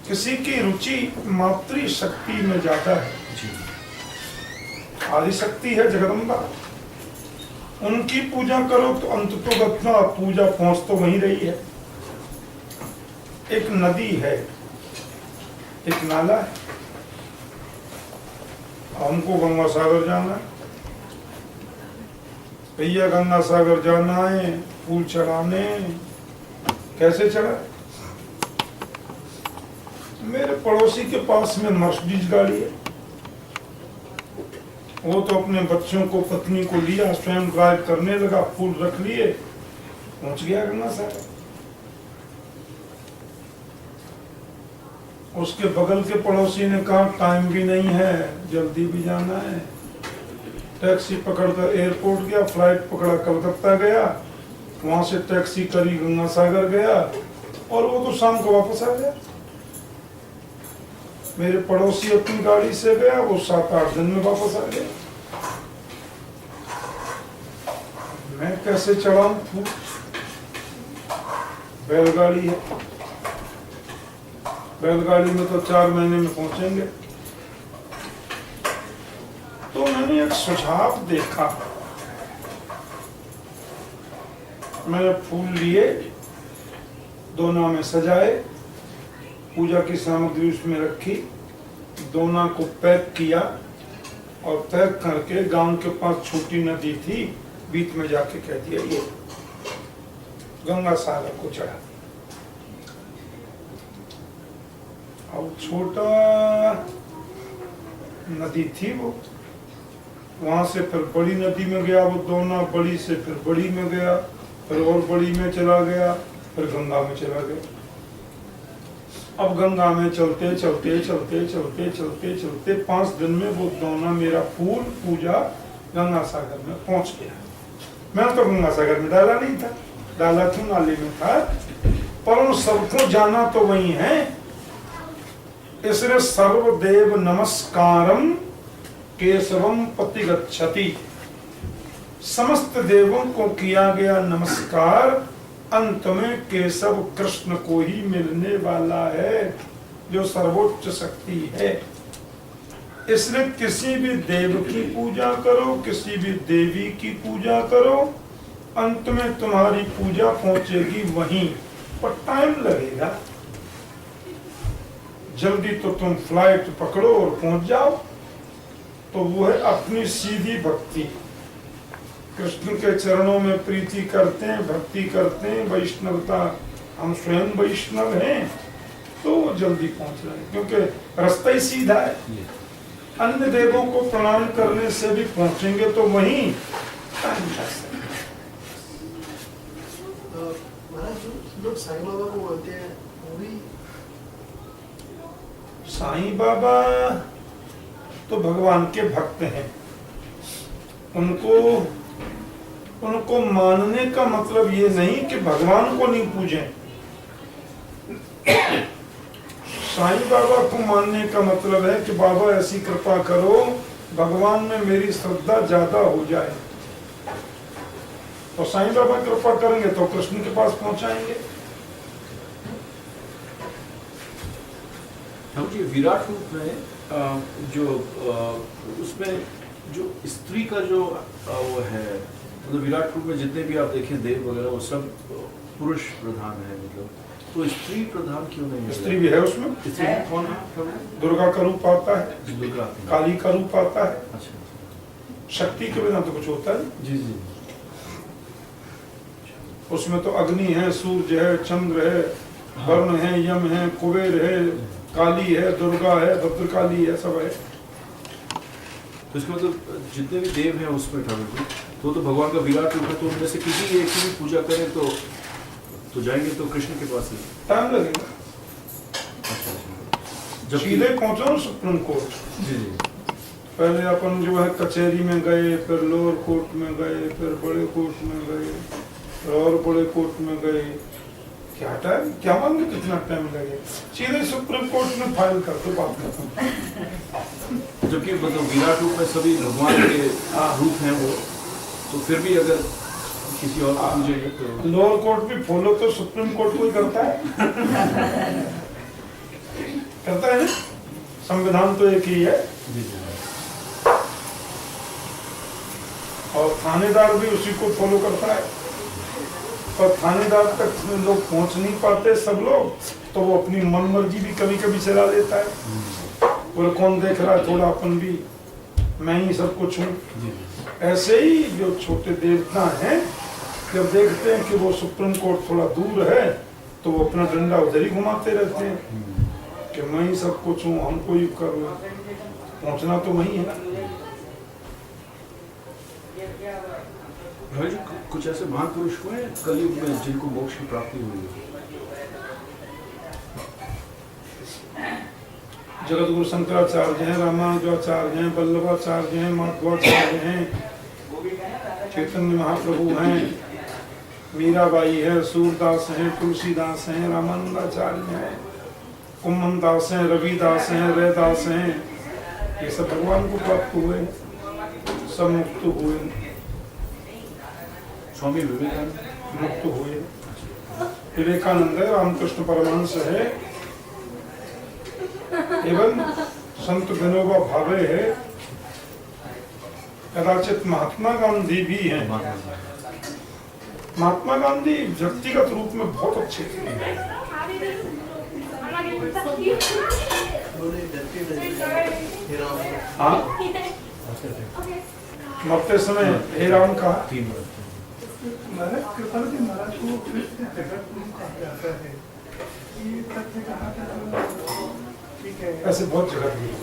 किसी की रुचि मातृ शक्ति में ज्यादा है, आदि शक्ति है जगदम्बा, उनकी पूजा करो तो अंततोगत्वा पूजा पहुंच तो वहीं रही है। एक नदी है, एक नाला है, हमको गंगा सागर जाना है, भैया गंगा सागर जाना है, फूल चढ़ाने, कैसे चढ़ा? मेरे पड़ोसी के पास में मर्सिडीज गाड़ी है, वो तो अपने बच्चों को पत्नी को लिया, स्वयं ड्राइव करने लगा, फूल रख लिए, पहुंच गया गंगा सागर। उसके बगल के पड़ोसी ने कहा टाइम भी नहीं है, जल्दी भी जाना है, टैक्सी पकड़कर एयरपोर्ट गया, फ्लाइट पकड़ा कलकत्ता गया, वहां से टैक्सी करी गंगा सागर गया और वो तो शाम को वापस आ गया। मेरे पड़ोसी अपनी गाड़ी से गया, वो 7-8 दिन में वापस आ गया। मैं कैसे चढ़ाऊं फूल? बैलगाड़ी है, बैलगाड़ी में तो 4 महीने में पहुंचेंगे। तो मैंने एक सुझाव देखा, मैंने फूल लिए, दोना में सजाए, पूजा की सामग्री उसमें रखी, दोना को पैक किया और पैक करके गांव के पास छोटी नदी थी, बीच में जाके कह दिया ये गंगा सागर को चढ़ा। अब छोटा नदी थी वो, वहां से फिर बड़ी नदी में गया वो दोना, बड़ी से फिर बड़ी में गया, फिर और बड़ी में चला गया, फिर गंगा में चला गया। अब गंगा में चलते चलते चलते चलते चलते चलते 5 दिन में वो दोना मेरा फूल पूजा गंगा सागर में पहुंच गया। मैं तो गंगा सागर में डाला नहीं था, डाला तो नाले में था, पर उन सबको जाना तो वही है। इसलिए सर्वदेव नमस्कारम केशवम पतिगच्छति, समस्त देवों को किया गया नमस्कार, अंत में केशव कृष्ण को ही मिलने वाला है जो सर्वोच्च शक्ति है। इसलिए किसी भी देव की पूजा करो, किसी भी देवी की पूजा करो, अंत में तुम्हारी पूजा पहुंचेगी वहीं, पर टाइम लगेगा। जल्दी तो तुम फ्लाइट पकड़ो और पहुंच जाओ, तो वो है अपनी सीधी भक्ति। कृष्ण के चरणों में प्रीति करते हैं, भक्ति करते हैं, वैष्णवता, हम स्वयं वैष्णव हैं, तो वो जल्दी पहुंच रहे हैं, क्योंकि रास्ता ही सीधा है। अन्य देवों को प्रणाम करने से भी पहुंचेंगे तो वहीं महाराज लोग साईं बाबा को बोलते हैं, वो भी साईं बाबा तो भगवान के भक्त हैं, उनको मानने का मतलब ये नहीं कि भगवान को नहीं पूजें। साईं बाबा को मानने का मतलब है कि बाबा ऐसी कृपा करो भगवान में मेरी श्रद्धा ज्यादा हो जाए, तो साईं बाबा कृपा करेंगे तो कृष्ण के पास पहुंचाएंगे। ठाकुर जी विराट रूप में उसमें जो स्त्री का जो वो है, मतलब विराट रूप में जितने भी आप देखें देव वगैरह वो सब पुरुष प्रधान है, मतलब तो स्त्री प्रधान क्यों नहीं है? स्त्री भी है उसमें। स्त्री कौन है? दुर्गा का रूप आता है, दुर्गा, काली का रूप आता है। अच्छा, शक्ति के बिना तो कुछ होता है। जी जी। उसमें तो अग्नि है, सूर्य है, चंद्र है, वरुण है, यम है, कुबेर है, काली है, दुर्गा है, भद्रकाली है, सब है। तो इसका मतलब जितने भी देव हैं उसमें ठाकुर जी तो भगवान का विराट रूप है, तो उनमें से किसी एक की भी पूजा करें तो जाएंगे तो कृष्ण के पास ही टाइम लगेगा। जब सीधे पहुंचो सुप्रीम कोर्ट। जी जी। पहले अपन जो है कचहरी में गए, फिर लोअर कोर्ट में गए, फिर बड़े कोर्ट में गए, और बड़े कोर्ट में गए। क्या टाइम, क्या मालूम कितना टाइम लगे। सीधे सुप्रीम कोर्ट में फाइल कर दो, बात खत्म। जबकि मतलब विराट रूप में सभी भगवान के रूप हैं वो, तो फिर भी अगर किसी और को पूजेंगे तो लोअर कोर्ट भी फॉलो तो सुप्रीम कोर्ट को ही करता है। करता है ना, संविधान तो एक ही है। जी जी। और थानेदार भी उसी को फॉलो करता है। और थानेदार तक लोग पहुंच नहीं पाते सब लोग, तो वो अपनी मन मर्जी भी कभी कभी चला देता है। बोले कौन देख रहा है, थोड़ा अपन भी, मैं ही सब कुछ हूँ। ऐसे ही जो छोटे देवता हैं, जब देखते हैं कि वो सुप्रीम कोर्ट थोड़ा दूर है, तो वो अपना डंडा उधर ही घुमाते रहते हैं कि मैं ही सब कुछ हूँ, हमको ही कर लो, पहुंचना तो वही है। भाई जी कुछ ऐसे महापुरुष हुए कलयुग में जिनको मोक्ष की प्राप्ति हुई है? जगतगुरु शंकराचार्य हैं, रामानुजाचार्य हैं, वल्लभाचार्य हैं, माधवाचार्य हैं, चैतन्य महाप्रभु हैं, मीराबाई है, सूरदास हैं, तुलसीदास हैं, रामानंदाचार्य हैं, कुम्मन दास हैं, रविदास हैं, रैदास हैं। ये सब भगवान को प्राप्त हुए, सब मुक्त हुए। स्वामी विवेकानंद मुक्त हुए। विवेकानंद है, रामकृष्ण परमहंस है, एवं संत विनोबा भावे है, कदाचित महात्मा गांधी भी हैं। महात्मा गांधी व्यक्तिगत रूप में बहुत अच्छे थे। हाँ, मरते समय हे राम कहा। महाराज कृपा जी महाराज को फिर से जगत गुरु कहा जाता है, ये तथ्य कहा था। ठीक है, ऐसे बहुत जगत गुरु,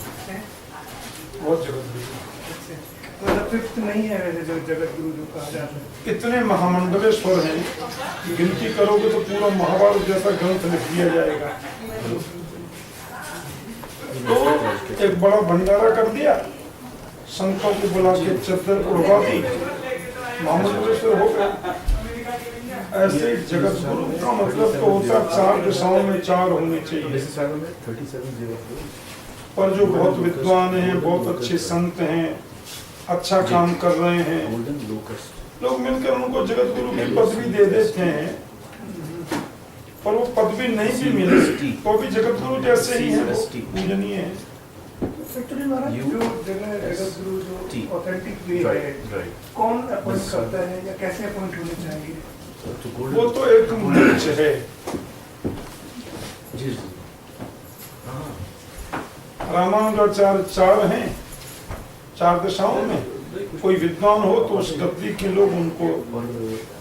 बहुत जगत गुरु, तो अतिरिक्त नहीं है वैसे जो जगत गुरु जो कहा जाता है। इतने महामंडलेश्वर हैं, गिनती करोगे तो पूरा महाभारत जैसा ग्रंथ लिख दिया जाएगा। तो एक बड़ा भंडारा कर दिया, संतों को बुला के चद्दर उड़वा दी, महामंडलेश्वर हो गया। ऐसे जगत गुरु का मतलब तो होता है 4 दिशाओं में 4 होने चाहिए। पर जो बहुत विद्वान हैं, बहुत अच्छे संत हैं, अच्छा काम कर रहे हैं, लोग मिलकर उनको जगत गुरु की पदवी दे देते हैं, पर वो पदवी नहीं भी मिले तो भी जगत गुरु जैसे ही है, पूजनीय है। एक्चुअली महाराज जो जगह जगत गुरु जो ऑथेंटिक वे है, कौन अपॉइंट करता है या कैसे अपॉइंट होने चाहिए? वो तो एक मंच है। रामानुजाचार्य 4 हैं, 4 दिशाओं में कोई विद्वान हो तो उस गद्दी के लोग उनको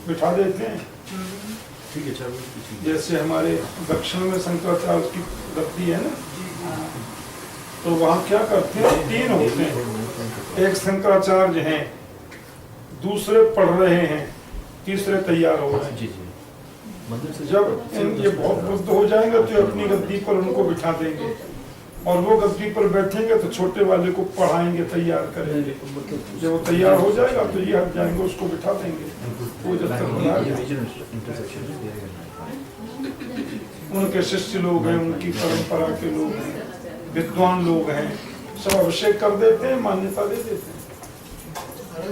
बिठा देते हैं। जैसे हमारे दक्षिण में शंकराचार्य की गद्दी है ना, तो वहाँ क्या करते हैं, 3 होते हैं। एक शंकराचार्य हैं, दूसरे पढ़ रहे हैं, तीसरे तैयार हो रहे हैं। जब ये बहुत बुद्ध हो जाएंगे तो अपनी गद्दी पर उनको बिठा देंगे, और वो गद्दी पर बैठेंगे तो छोटे वाले को पढ़ाएंगे, तैयार करेंगे। जब वो तैयार हो जाएगा तो ये हट जाएंगे, उसको बिठा देंगे। वो जब तक उनके शिष्य लोग हैं, उनकी परंपरा के लोग हैं, विद्वान लोग हैं, सब अभिषेक कर देते हैं, मान्यता दे देते हैं।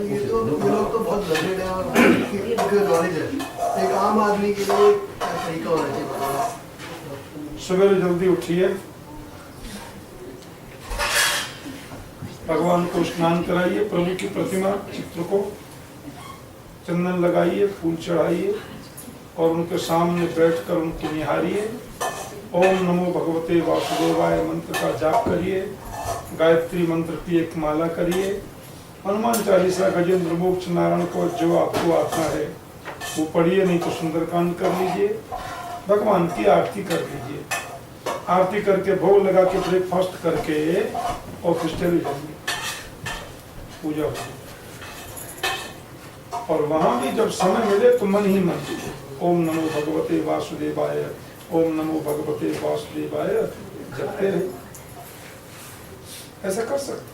ये लोग तो बहुत लर्नेड है और उनके नॉलेज है। एक आम आदमी के लिए क्या तरीका होना चाहिए बताओ? सवेरे जल्दी उठिए, भगवान को स्नान कराइए, प्रभु की प्रतिमा चित्र को चंदन लगाइए, फूल चढ़ाइए और उनके सामने बैठकर उनको निहारिए। ओम नमो भगवते वासुदेवाय मंत्र का जाप करिए, गायत्री मंत्र की एक माला करिए, हनुमान चालीसा, गजेंद्र मोक्ष नारायण को जो आपको आता है वो पढ़िए, नहीं तो सुंदरकांड कर लीजिए, भगवान की आरती कर लीजिए। आरती करके भोग लगा के ब्रेकफास्ट करके ऑफिस चले जाइए, पूजा होगी। और वहां भी जब समय मिले तो मन ही मन ओम नमो भगवते वासुदेवाय, ओम नमो भगवते वासुदेवाय जपते रहे। ऐसा कर सकते।